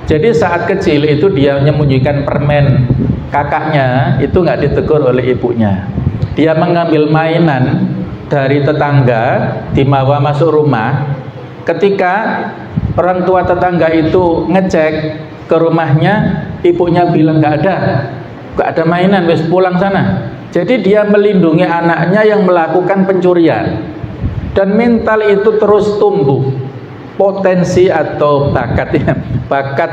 Jadi saat kecil itu dia menyembunyikan permen kakaknya, itu nggak ditegur oleh ibunya. Dia mengambil mainan dari tetangga, dibawa masuk rumah. Ketika orang tua tetangga itu ngecek ke rumahnya, ibunya bilang nggak ada mainan, wes pulang sana. Jadi dia melindungi anaknya yang melakukan pencurian, dan mental itu terus tumbuh. Potensi atau bakat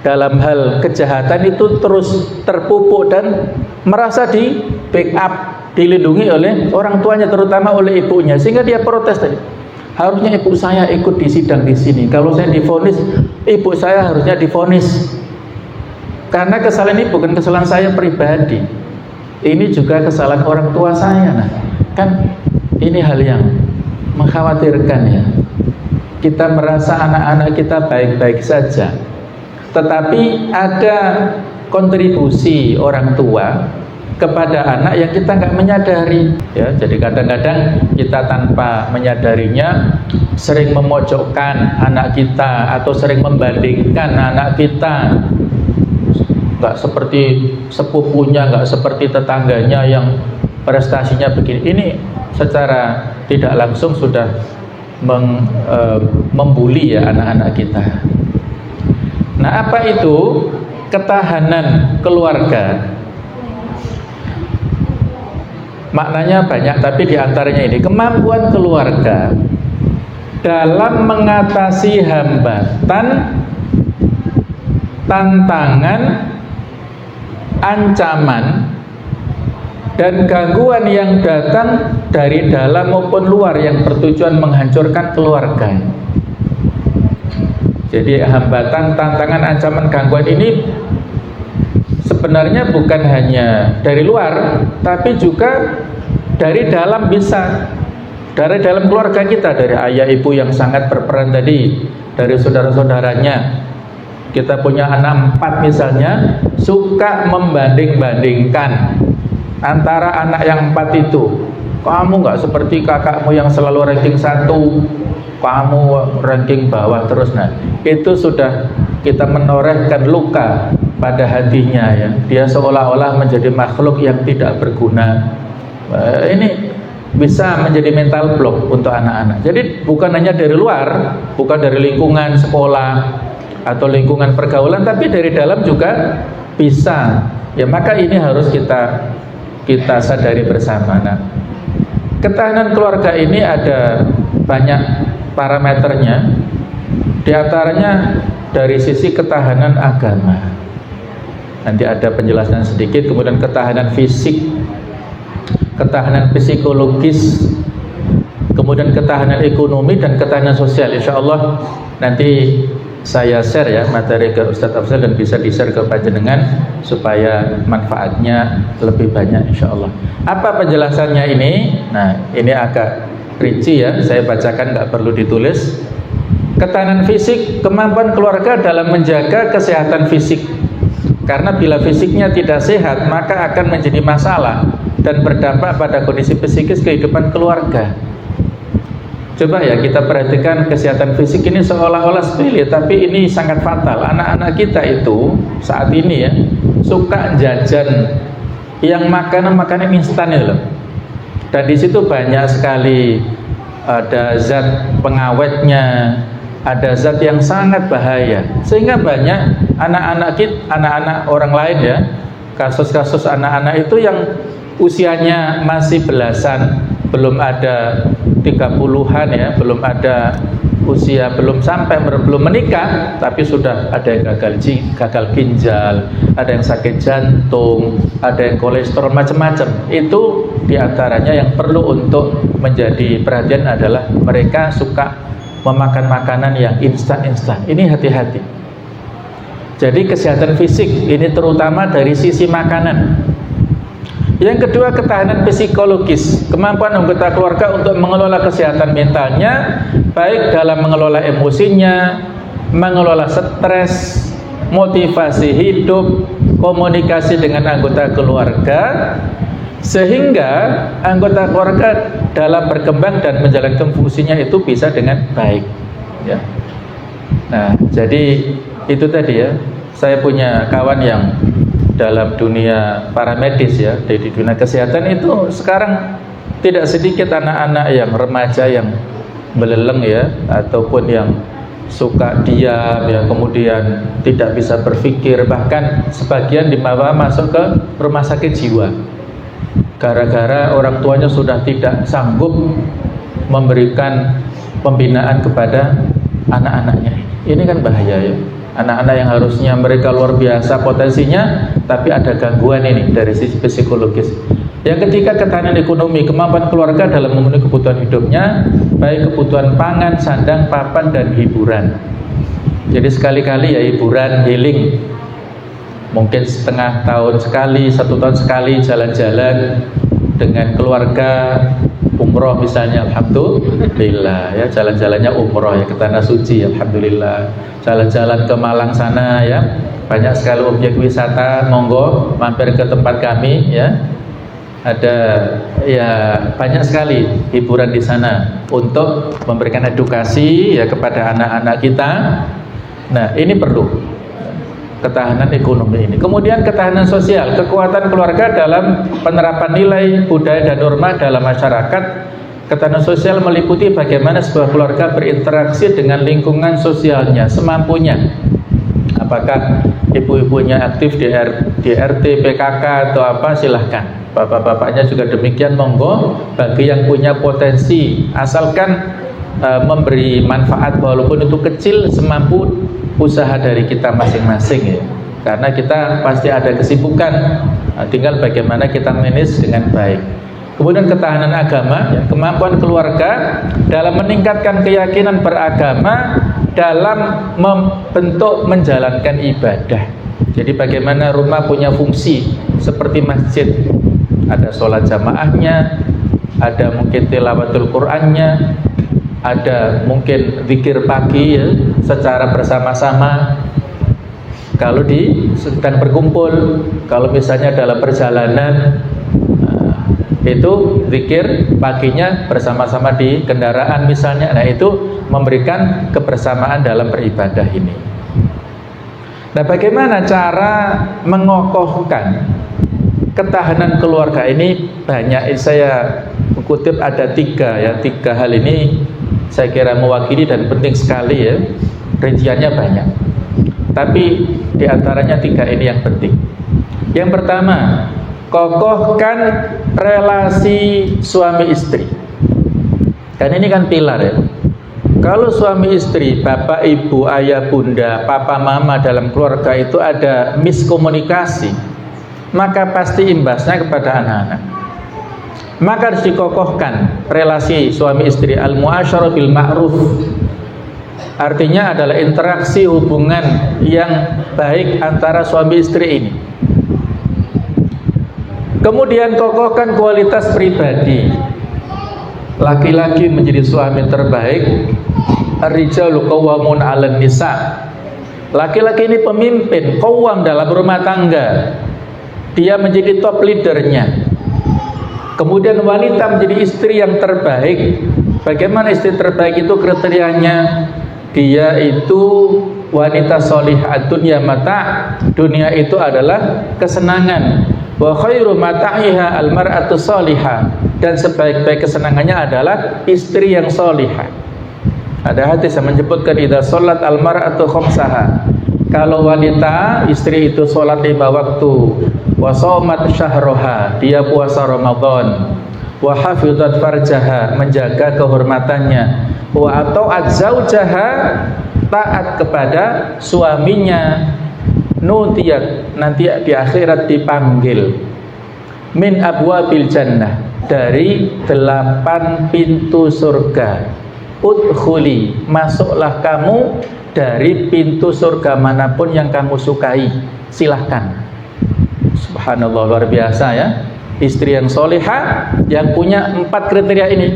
dalam hal kejahatan itu terus terpupuk dan merasa di backup, dilindungi oleh orang tuanya, terutama oleh ibunya, sehingga dia protes tadi. Harusnya ibu saya ikut disidang di sini. Kalau saya divonis, ibu saya harusnya divonis. Karena kesalahan ini bukan kesalahan saya pribadi. Ini juga kesalahan orang tua saya. Nah, kan ini hal yang mengkhawatirkan ya. Kita merasa anak-anak kita baik-baik saja, tetapi ada kontribusi orang tua kepada anak yang kita nggak menyadari ya. Jadi kadang-kadang kita tanpa menyadarinya sering memojokkan anak kita atau sering membandingkan anak kita, nggak seperti sepupunya, nggak seperti tetangganya yang prestasinya begini. Ini secara tidak langsung sudah membuli ya anak-anak kita. Nah, apa itu ketahanan keluarga? Maknanya banyak, tapi diantaranya ini kemampuan keluarga dalam mengatasi hambatan, tantangan, ancaman, dan gangguan yang datang dari dalam maupun luar yang bertujuan menghancurkan keluarga. Jadi hambatan, tantangan, ancaman, gangguan ini sebenarnya bukan hanya dari luar, tapi juga dari dalam bisa. Dari dalam keluarga kita, dari ayah ibu yang sangat berperan tadi, dari saudara-saudaranya. Kita punya anak 4 misalnya, suka membanding-bandingkan antara anak yang 4 itu. Kamu nggak seperti kakakmu yang selalu ranking 1, kamu ranking bawah terus. Nah, itu sudah kita menorehkan luka pada hatinya ya. Dia seolah-olah menjadi makhluk yang tidak berguna. Ini bisa menjadi mental block untuk anak-anak. Jadi bukan hanya dari luar, bukan dari lingkungan sekolah atau lingkungan pergaulan, tapi dari dalam juga bisa. Ya, maka ini harus kita sadari bersama. Nah, ketahanan keluarga ini ada banyak parameternya. Di antaranya dari sisi ketahanan agama. Nanti ada penjelasan sedikit, kemudian ketahanan fisik, ketahanan psikologis, kemudian ketahanan ekonomi dan ketahanan sosial. Insya Allah nanti saya share ya materi ke Ustadz Afzal dan bisa di-share ke panjenengan supaya manfaatnya lebih banyak insya Allah. Apa penjelasannya ini? Nah, ini agak rinci ya, saya bacakan, nggak perlu ditulis. Ketahanan fisik, kemampuan keluarga dalam menjaga kesehatan fisik. Karena bila fisiknya tidak sehat, maka akan menjadi masalah dan berdampak pada kondisi psikis kehidupan keluarga. Coba ya kita perhatikan kesehatan fisik ini seolah-olah sepele, tapi ini sangat fatal. Anak-anak kita itu saat ini ya suka jajan yang makanan-makanan instan itu loh. Dan di situ banyak sekali ada zat pengawetnya, ada zat yang sangat bahaya. Sehingga banyak anak-anak orang lain ya, kasus-kasus anak-anak itu yang usianya masih belasan, belum ada 30-an ya, belum ada usia, belum menikah, tapi sudah ada yang gagal ginjal, ada yang sakit jantung, ada yang kolesterol, macam-macam. Itu diantaranya yang perlu untuk menjadi perhatian adalah mereka suka memakan makanan yang instan-instan. Ini hati-hati. Jadi kesehatan fisik ini terutama dari sisi makanan. Yang kedua, ketahanan psikologis, kemampuan anggota keluarga untuk mengelola kesehatan mentalnya, baik dalam mengelola emosinya, mengelola stres, motivasi hidup, komunikasi dengan anggota keluarga, sehingga anggota keluarga dalam berkembang dan menjalankan fungsinya itu bisa dengan baik ya. Nah, jadi itu tadi ya, saya punya kawan yang dalam dunia paramedis ya, di dunia kesehatan itu sekarang tidak sedikit anak-anak yang remaja yang beleleng ya, ataupun yang suka diam ya, kemudian tidak bisa berpikir, bahkan sebagian dibawa masuk ke rumah sakit jiwa gara-gara orang tuanya sudah tidak sanggup memberikan pembinaan kepada anak-anaknya. Ini kan bahaya ya. Anak-anak yang harusnya mereka luar biasa potensinya, tapi ada gangguan ini dari sisi psikologis. Yang ketiga, ketahanan ekonomi, kemampuan keluarga dalam memenuhi kebutuhan hidupnya, baik kebutuhan pangan, sandang, papan, dan hiburan. Jadi sekali-kali ya hiburan, healing. Mungkin setengah tahun sekali, 1 tahun sekali jalan-jalan dengan keluarga, umroh misalnya, alhamdulillah ya, jalan-jalannya umroh ya ke tanah suci, alhamdulillah. Jalan-jalan ke Malang sana ya, banyak sekali objek wisata, monggo mampir ke tempat kami ya. Ada ya banyak sekali hiburan di sana untuk memberikan edukasi ya kepada anak-anak kita. Nah, ini perlu ketahanan ekonomi ini. Kemudian ketahanan sosial, kekuatan keluarga dalam penerapan nilai, budaya dan norma dalam masyarakat Ketahanan sosial meliputi bagaimana sebuah keluarga berinteraksi dengan lingkungan sosialnya semampunya. Apakah ibu-ibunya aktif di RT, PKK atau apa, silahkan. Bapak-bapaknya juga demikian, monggo. Bagi yang punya potensi, asalkan memberi manfaat walaupun itu kecil, semampu usaha dari kita masing-masing ya. Karena kita pasti ada kesibukan, tinggal bagaimana kita manage dengan baik. Kemudian ketahanan agama ya, kemampuan keluarga dalam meningkatkan keyakinan beragama dalam membentuk menjalankan ibadah. Jadi bagaimana rumah punya fungsi seperti masjid, ada sholat jamaahnya, ada mungkin tilawatul Qur'annya, ada mungkin zikir pagi ya, secara bersama-sama. Kalau sedang berkumpul, kalau misalnya dalam perjalanan, itu zikir paginya bersama-sama di kendaraan misalnya. Nah, itu memberikan kebersamaan dalam beribadah ini. Nah, bagaimana cara mengokohkan ketahanan keluarga ini? Banyak, saya kutip ada tiga hal ini saya kira mewakili dan penting sekali ya. Rinciannya banyak, tapi diantaranya tiga ini yang penting. Yang pertama, kokohkan relasi suami istri. Dan ini kan pilar ya. Kalau suami istri, bapak, ibu, ayah, bunda, papa, mama dalam keluarga itu ada miskomunikasi, maka pasti imbasnya kepada anak-anak. Maka harus dikokohkan relasi suami istri. Al-mu'asyarah bil ma'ruf, artinya adalah interaksi hubungan yang baik antara suami istri ini. Kemudian kokohkan kualitas pribadi. Laki-laki menjadi suami terbaik. Ar-rijalu qawwamun 'alan nisa. Laki-laki ini pemimpin, qawwam dalam rumah tangga. Dia menjadi top leadernya. Kemudian wanita menjadi istri yang terbaik. Bagaimana istri terbaik itu kriterianya? Dia itu wanita solihah, dunya mata. Dunia itu adalah kesenangan. Wa khairu mata'iha al-mar'atu solihah, dan sebaik-baik kesenangannya adalah istri yang solihah. Ada hadis yang menyebutkan idza sholat al-mar'atu khamsaha, kalau wanita istri itu sholat 5 waktu, wa shaumat syahroha, dia puasa Ramadan, wa hafizat farjaha, menjaga kehormatannya, wa ata'at zaujaha, taat kepada suaminya, nutiyat, nanti di akhirat dipanggil, min abwabil jannah, dari 8 pintu surga, udkhuli, masuklah kamu dari pintu surga manapun yang kamu sukai, silahkan. Subhanallah, luar biasa ya. Istri yang solihah yang punya 4 kriteria ini,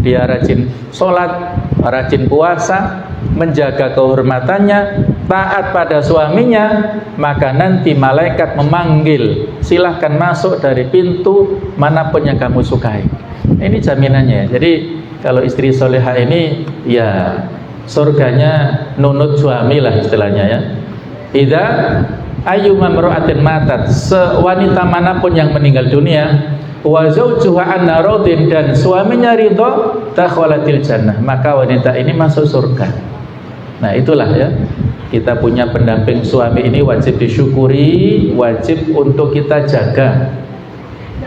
dia rajin sholat, rajin puasa, menjaga kehormatannya, taat pada suaminya, maka nanti malaikat memanggil, silahkan masuk dari pintu manapun yang kamu sukai. Ini jaminannya. Jadi kalau istri solehah ini ya surganya nunut suami lah istilahnya ya. Idza ayyuma mar'atin matat, sewanita manapun yang meninggal dunia, wa zawjuha anna radin, dan suaminya ridho, dakhalatil jannah, maka wanita ini masuk surga. Nah, itulah ya, kita punya pendamping suami ini wajib disyukuri, wajib untuk kita jaga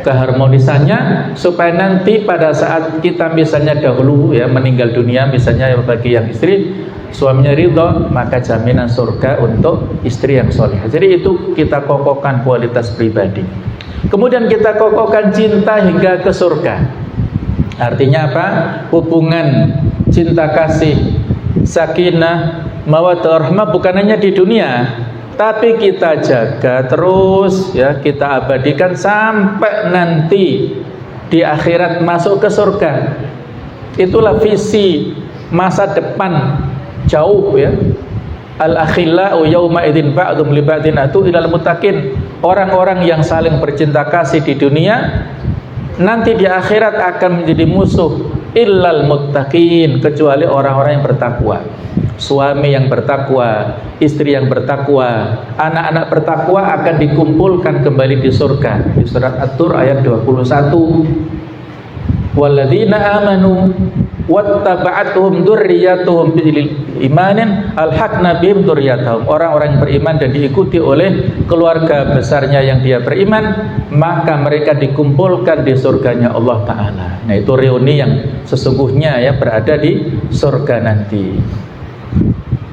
keharmonisannya, supaya nanti pada saat kita misalnya dahulu ya meninggal dunia, misalnya bagi yang istri, suaminya ridho, maka jaminan surga untuk istri yang soleh. Jadi itu kita kokohkan kualitas pribadi. Kemudian kita kokohkan cinta hingga ke surga. Artinya apa? Hubungan cinta kasih, sakinah, mawaddah rahmah bukan hanya di dunia, tapi kita jaga terus ya, kita abadikan sampai nanti di akhirat masuk ke surga. Itulah visi masa depan jauh ya. Al-akhillau yawma idzin ba'dhum li ba'din atu ilal muttaqin. Orang-orang yang saling bercinta kasih di dunia nanti di akhirat akan menjadi musuh illal muttaqin, kecuali orang-orang yang bertakwa. Suami yang bertakwa, istri yang bertakwa, anak-anak bertakwa akan dikumpulkan kembali di surga. Di surat At-Tur ayat 21. walladzina amanu wattaba'atuhum dzurriyyatuhum biimanin alhaqna bihim dzurriyyatahum. Orang-orang yang beriman dan diikuti oleh keluarga besarnya yang dia beriman, maka mereka dikumpulkan di surganya Allah Ta'ala. Nah, itu reuni yang sesungguhnya ya berada di surga nanti.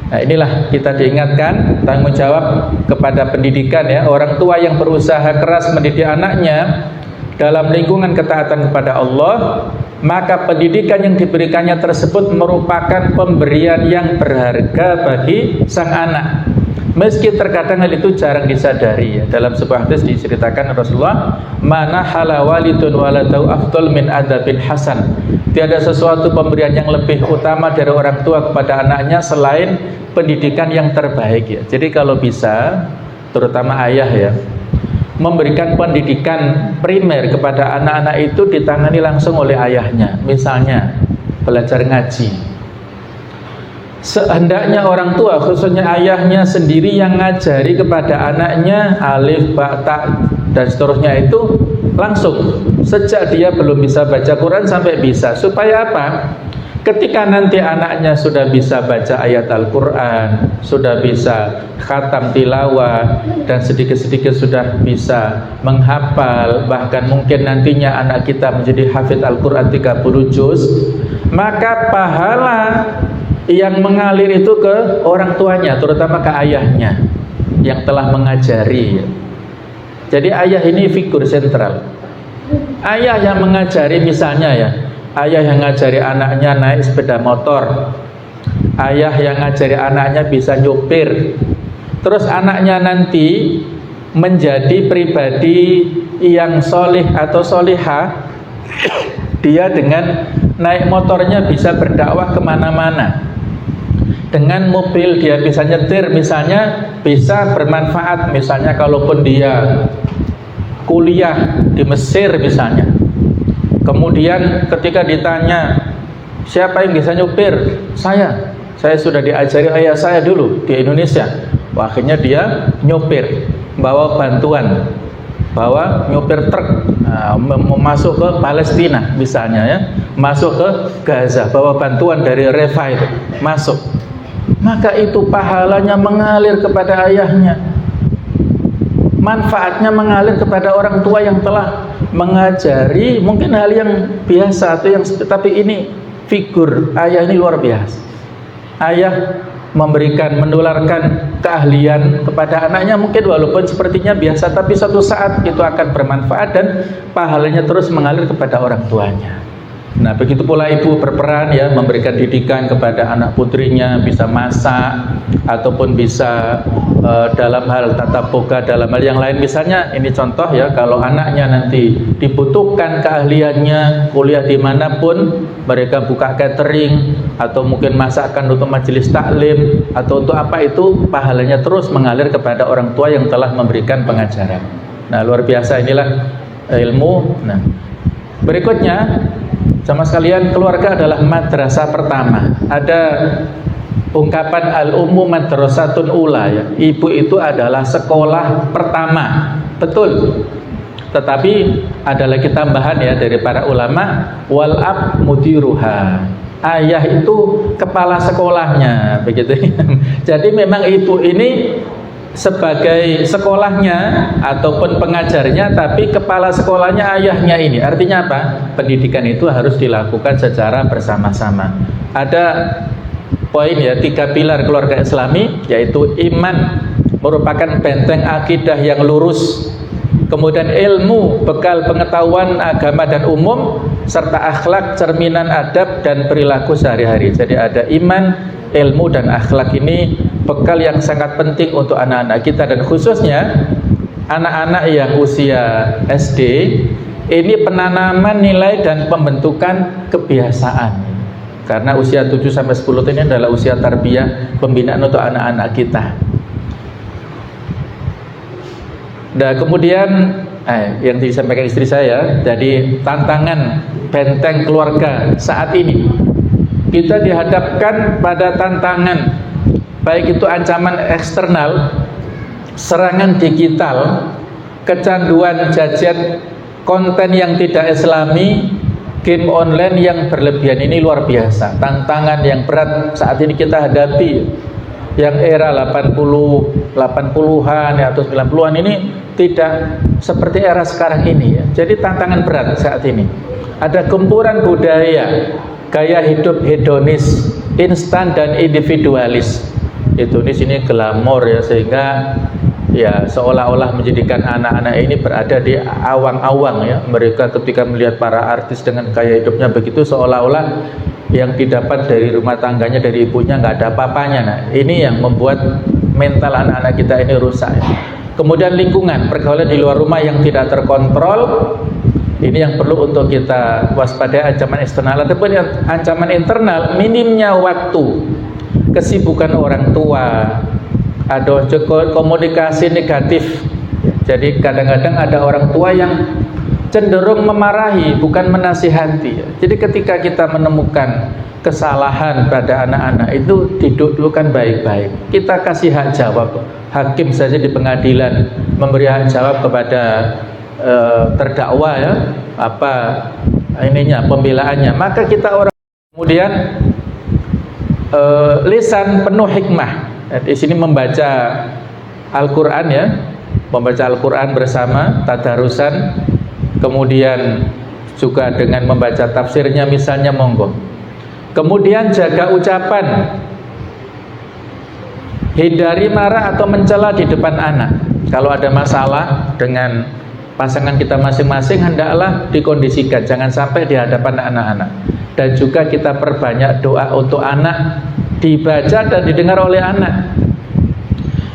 Nah, inilah kita diingatkan tanggung jawab kepada pendidikan ya. Orang tua yang berusaha keras mendidik anaknya dalam lingkungan ketaatan kepada Allah, maka pendidikan yang diberikannya tersebut merupakan pemberian yang berharga bagi sang anak. Meski terkadang hal itu jarang disadari ya. Dalam sebuah hadis diceritakan Rasulullah, "Mana halawalidun waladau afdal min adabil hasan." Tiada sesuatu pemberian yang lebih utama dari orang tua kepada anaknya selain pendidikan yang terbaik ya. Jadi kalau bisa, terutama ayah ya, memberikan pendidikan primer kepada anak-anak itu ditangani langsung oleh ayahnya. Misalnya belajar ngaji. Sehendaknya orang tua, khususnya ayahnya sendiri yang ngajari kepada anaknya alif, ba, ta, dan seterusnya itu langsung sejak dia belum bisa baca Quran sampai bisa. Supaya apa? Ketika nanti anaknya sudah bisa baca ayat Al-Quran, sudah bisa khatam tilawah, dan sedikit-sedikit sudah bisa menghafal, bahkan mungkin nantinya anak kita menjadi hafidz Al-Quran 30 juz, maka pahala yang mengalir itu ke orang tuanya, terutama ke ayahnya yang telah mengajari. Jadi ayah ini figur sentral. Ayah yang mengajari, misalnya ya, ayah yang ngajari anaknya naik sepeda motor, ayah yang ngajari anaknya bisa nyupir, terus anaknya nanti menjadi pribadi yang solih atau solihah, dia dengan naik motornya bisa berdakwah kemana-mana. Dengan mobil dia bisa nyetir, misalnya bisa bermanfaat. Misalnya kalaupun dia kuliah di Mesir misalnya, kemudian ketika ditanya siapa yang bisa nyupir, saya sudah diajari ayah saya dulu di Indonesia. Wah, akhirnya dia nyupir, bawa bantuan, bawa nyupir truk, masuk ke Palestina misalnya ya, masuk ke Gaza, bawa bantuan dari Reva itu masuk. Maka itu pahalanya mengalir kepada ayahnya, manfaatnya mengalir kepada orang tua yang telah mengajari mungkin hal yang biasa atau yang, tapi ini figur ayah ini luar biasa. Ayah memberikan, menularkan keahlian kepada anaknya, mungkin walaupun sepertinya biasa, tapi suatu saat itu akan bermanfaat dan pahalanya terus mengalir kepada orang tuanya. Nah, begitu pula ibu berperan ya, memberikan didikan kepada anak putrinya, bisa masak ataupun bisa dalam hal tata boga, dalam hal yang lain. Misalnya ini contoh ya, kalau anaknya nanti dibutuhkan keahliannya, kuliah dimanapun, mereka buka catering atau mungkin masakan untuk majelis taklim atau untuk apa, itu pahalanya terus mengalir kepada orang tua yang telah memberikan pengajaran. Nah, luar biasa inilah ilmu. Nah, berikutnya sama sekalian, keluarga adalah madrasah pertama. Ada ungkapan al-ummu madrasatun ula ya. Ibu itu adalah sekolah pertama. Betul. Tetapi ada lagi tambahan ya dari para ulama, wal ab mudiruha. Ayah itu kepala sekolahnya, begitu. Jadi memang ibu ini sebagai sekolahnya ataupun pengajarnya, tapi kepala sekolahnya ayahnya ini. Artinya apa? Pendidikan itu harus dilakukan secara bersama-sama. Ada poin ya, 3 pilar keluarga Islami, yaitu iman merupakan benteng akidah yang lurus, kemudian ilmu bekal pengetahuan agama dan umum, serta akhlak cerminan adab dan perilaku sehari-hari. Jadi ada iman, ilmu dan akhlak, ini bekal yang sangat penting untuk anak-anak kita, dan khususnya anak-anak yang usia SD. Ini penanaman nilai dan pembentukan kebiasaan, karena usia 7-10 ini adalah usia tarbiyah, pembinaan untuk anak-anak kita. Dan kemudian yang disampaikan istri saya, jadi tantangan benteng keluarga saat ini, kita dihadapkan pada tantangan, baik itu ancaman eksternal, serangan digital, kecanduan gadget, konten yang tidak islami, game online yang berlebihan ini luar biasa. Tantangan yang berat saat ini kita hadapi, yang era 80-an atau 90-an ini tidak seperti era sekarang ini ya. Jadi tantangan berat saat ini. Ada gempuran budaya, gaya hidup hedonis, instan dan individualis. Hedonis ini glamor ya, sehingga ya seolah-olah menjadikan anak-anak ini berada di awang-awang ya. Mereka ketika melihat para artis dengan gaya hidupnya begitu, seolah-olah yang didapat dari rumah tangganya, dari ibunya nggak ada apa-apanya. Nah, ini yang membuat mental anak-anak kita ini rusak ya. Kemudian lingkungan, pergaulan di luar rumah yang tidak terkontrol, ini yang perlu untuk kita waspadai, ancaman eksternal. Ataupun yang ancaman internal, minimnya waktu, kesibukan orang tua, ada komunikasi negatif. Jadi kadang-kadang ada orang tua yang cenderung memarahi, bukan menasihati. Jadi ketika kita menemukan kesalahan pada anak-anak itu didudukkan baik-baik. Kita kasih hak jawab. Hakim saja di pengadilan memberi hak jawab kepada terdakwa ya, apa ininya, pembelaannya. Maka kita orang kemudian lisan penuh hikmah. Di sini membaca Al-Qur'an ya, membaca Al-Qur'an bersama, tadarusan, kemudian juga dengan membaca tafsirnya misalnya, monggo. Kemudian jaga ucapan, hindari marah atau mencela di depan anak. Kalau ada masalah dengan pasangan kita masing-masing, hendaklah dikondisikan, jangan sampai di hadapan anak-anak. Dan juga kita perbanyak doa untuk anak, dibaca dan didengar oleh anak.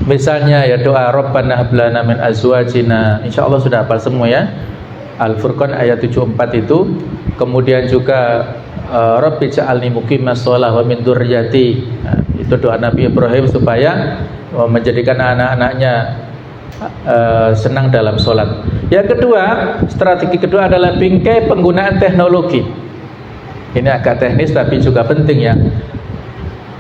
Misalnya ya doa Rabbana hab lana min azwajina, insyaallah sudah hafal semua ya, Al-Furqan ayat 74 itu. Kemudian juga Rabbi ja'alni muqimas shalah wa min dzurriyyati. Itu doa Nabi Ibrahim supaya menjadikan anak-anaknya senang dalam sholat. Yang kedua, strategi kedua adalah bingkai penggunaan teknologi. Ini agak teknis tapi juga penting ya.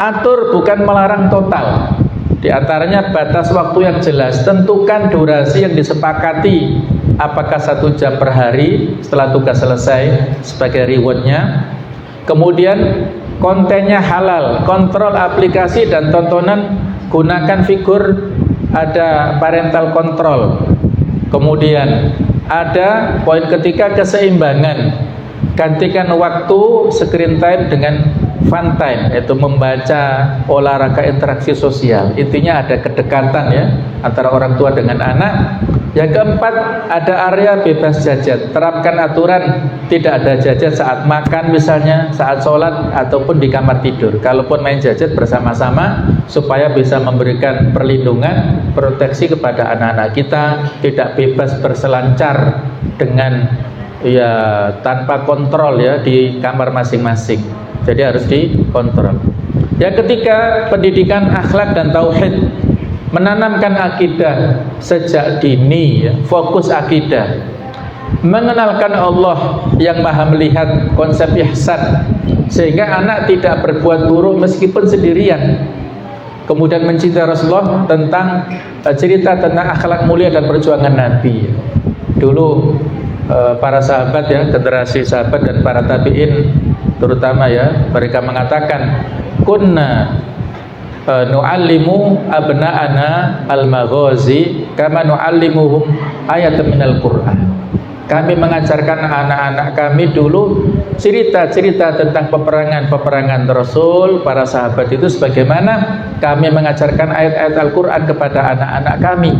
Atur bukan melarang total. Di antaranya batas waktu yang jelas, tentukan durasi yang disepakati. Apakah 1 jam per hari setelah tugas selesai sebagai rewardnya. Kemudian kontennya halal, kontrol aplikasi dan tontonan, gunakan figur, ada parental control. Kemudian ada poin ketiga, keseimbangan, gantikan waktu screen time dengan fun time, yaitu membaca, olahraga, interaksi sosial. Intinya ada kedekatan ya antara orang tua dengan anak. Yang keempat, ada area bebas jajan. Terapkan aturan tidak ada jajan saat makan misalnya, saat sholat, ataupun di kamar tidur. Kalaupun main jajan bersama-sama, supaya bisa memberikan perlindungan, proteksi kepada anak-anak kita, tidak bebas berselancar dengan ya tanpa kontrol ya di kamar masing-masing. Jadi harus dikontrol. Yang ketiga, pendidikan akhlak dan tauhid. Menanamkan akidah sejak dini ya, fokus akidah. Mengenalkan Allah yang maha melihat, konsep ihsan, sehingga anak tidak berbuat buruk meskipun sendirian. Kemudian mencintai Rasulullah, tentang cerita tentang akhlak mulia dan perjuangan Nabi. Dulu para sahabat ya, generasi sahabat dan para tabi'in terutama ya, mereka mengatakan kunna nu'allimu abna'ana al-maghazi kama nu'allimuhum ayatan minal Qur'an. Kami mengajarkan anak-anak kami dulu cerita-cerita tentang peperangan-peperangan Rasul, para sahabat itu, sebagaimana kami mengajarkan ayat-ayat Al-Qur'an kepada anak-anak kami.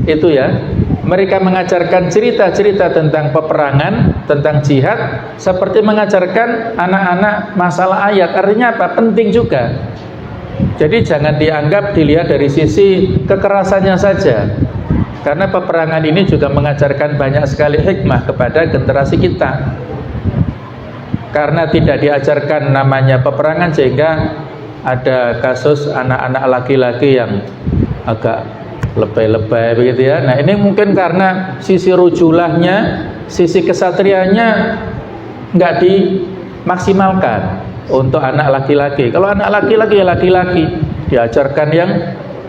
Itu ya, mereka mengajarkan cerita-cerita tentang peperangan, tentang jihad, seperti mengajarkan anak-anak masalah ayat. Artinya apa? Penting juga. Jadi jangan dianggap, dilihat dari sisi kekerasannya saja. Karena peperangan ini juga mengajarkan banyak sekali hikmah kepada generasi kita. Karena tidak diajarkan namanya peperangan, sehingga ada kasus anak-anak laki-laki yang agak lebay-lebay begitu ya. Nah, ini mungkin karena sisi rujulahnya, sisi kesatrianya nggak dimaksimalkan untuk anak laki-laki. Kalau anak laki-laki ya laki-laki, diajarkan yang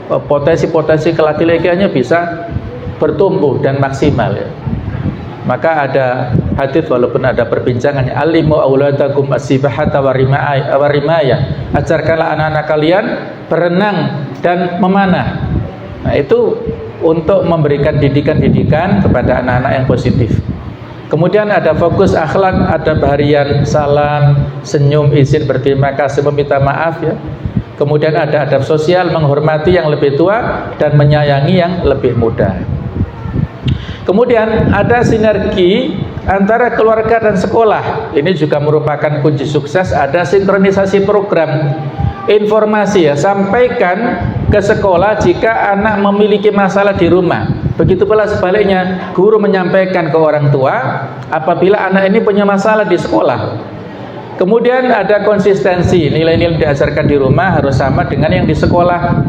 potensi-potensi kelaki-lakiannya bisa bertumbuh dan maksimal ya. Maka ada hadis, walaupun ada perbincangannya, alimu auladakum as-sibahata warimaya, ajarkanlah anak-anak kalian berenang dan memanah. Nah, itu untuk memberikan didikan-didikan kepada anak-anak yang positif. Kemudian ada fokus akhlak, ada harian salam, senyum, izin, berterima kasih, meminta maaf ya. Kemudian ada adab sosial, menghormati yang lebih tua dan menyayangi yang lebih muda. Kemudian ada sinergi antara keluarga dan sekolah. Ini juga merupakan kunci sukses. Ada sinkronisasi program informasi ya, sampaikan ke sekolah jika anak memiliki masalah di rumah. Begitu pula sebaliknya, guru menyampaikan ke orang tua apabila anak ini punya masalah di sekolah. Kemudian ada konsistensi, nilai-nilai diajarkan di rumah harus sama dengan yang di sekolah.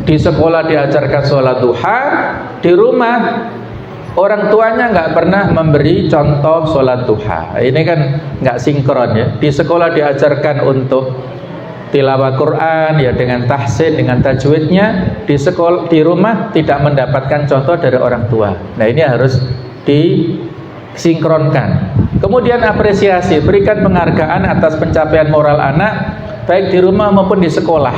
Di sekolah diajarkan sholat duha, di rumah orang tuanya nggak pernah memberi contoh sholat duha. Ini kan nggak sinkron ya. Di sekolah diajarkan untuk tilawah Quran ya dengan tahsin, dengan tajwidnya. Di rumah tidak mendapatkan contoh dari orang tua. Nah, ini harus disinkronkan. Kemudian apresiasi, berikan penghargaan atas pencapaian moral anak baik di rumah maupun di sekolah.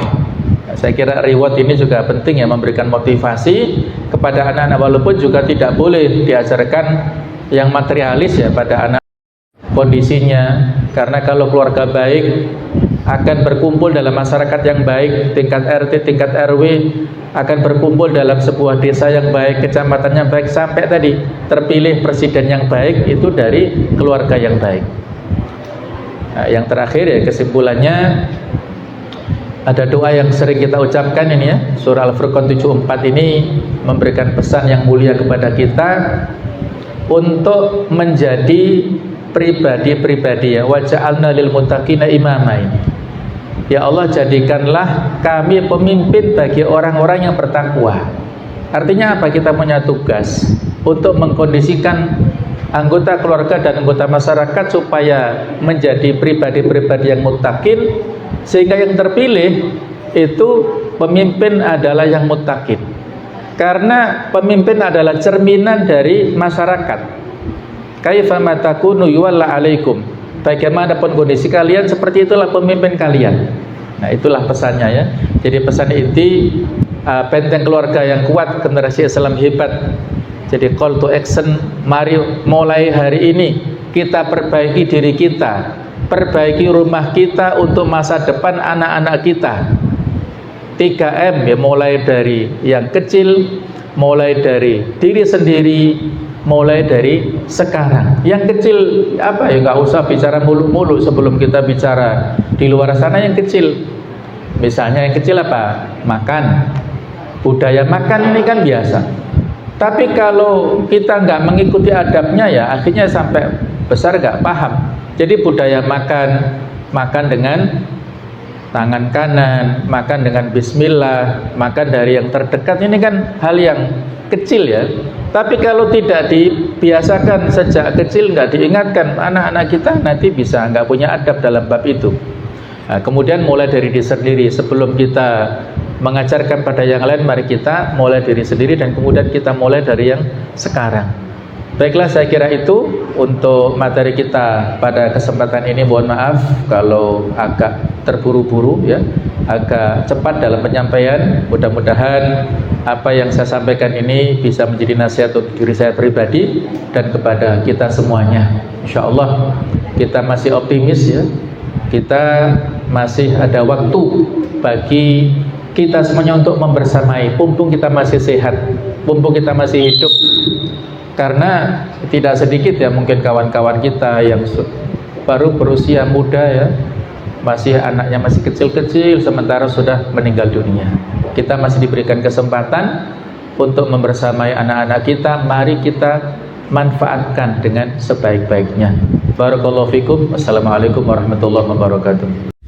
Nah, saya kira reward ini juga penting ya, memberikan motivasi kepada anak-anak, walaupun juga tidak boleh diajarkan yang materialis ya pada anak kondisinya, karena kalau keluarga baik akan berkumpul dalam masyarakat yang baik, tingkat RT, tingkat RW akan berkumpul dalam sebuah desa yang baik, kecamatan yang baik, sampai tadi terpilih presiden yang baik itu dari keluarga yang baik. Nah, yang terakhir ya, kesimpulannya ada doa yang sering kita ucapkan ini ya, surah Al-Furqan 74 ini memberikan pesan yang mulia kepada kita untuk menjadi pribadi-pribadi ya, waja'alna lil muttaqina imama ini. Ya Allah, jadikanlah kami pemimpin bagi orang-orang yang bertakwa. Artinya apa? Kita punya tugas untuk mengkondisikan anggota keluarga dan anggota masyarakat supaya menjadi pribadi-pribadi yang muttaqin, sehingga yang terpilih itu pemimpin adalah yang muttaqin. Karena pemimpin adalah cerminan dari masyarakat. Kaifa ma takunu yuwalla alaikum. Bagaimanapun kondisi kalian, seperti itulah pemimpin kalian. Nah, itulah pesannya ya. Jadi pesan inti benteng keluarga yang kuat, generasi Islam hebat. Jadi call to action, mari mulai hari ini kita perbaiki diri kita, perbaiki rumah kita untuk masa depan anak-anak kita. 3M ya, mulai dari yang kecil, mulai dari diri sendiri, mulai dari sekarang. Yang kecil apa ya, nggak usah bicara mulu-mulu sebelum kita bicara di luar sana. Yang kecil, misalnya yang kecil apa? Makan. Budaya makan ini kan biasa. Tapi kalau kita nggak mengikuti adabnya ya, akhirnya sampai besar nggak paham. Jadi budaya makan, makan dengan tangan kanan, makan dengan bismillah, makan dari yang terdekat, ini kan hal yang kecil ya. Tapi kalau tidak dibiasakan sejak kecil, nggak diingatkan, anak-anak kita nanti bisa nggak punya adab dalam bab itu. Nah, kemudian mulai dari diri sendiri. Sebelum kita mengajarkan pada yang lain, mari kita mulai diri sendiri, dan kemudian kita mulai dari yang sekarang. Baiklah, saya kira itu untuk materi kita pada kesempatan ini. Mohon maaf kalau agak terburu-buru ya, agak cepat dalam penyampaian. Mudah-mudahan apa yang saya sampaikan ini bisa menjadi nasihat untuk diri saya pribadi dan kepada kita semuanya. Insya Allah kita masih optimis ya, kita masih ada waktu bagi kita semuanya untuk membersamai, mumpung kita masih sehat, mumpung kita masih hidup. Karena tidak sedikit ya mungkin kawan-kawan kita yang baru berusia muda ya, masih anaknya masih kecil-kecil, sementara sudah meninggal dunia. Kita masih diberikan kesempatan untuk membersamai anak-anak kita. Mari kita manfaatkan dengan sebaik-baiknya. Barakallahu fikum. Assalamualaikum warahmatullahi wabarakatuh.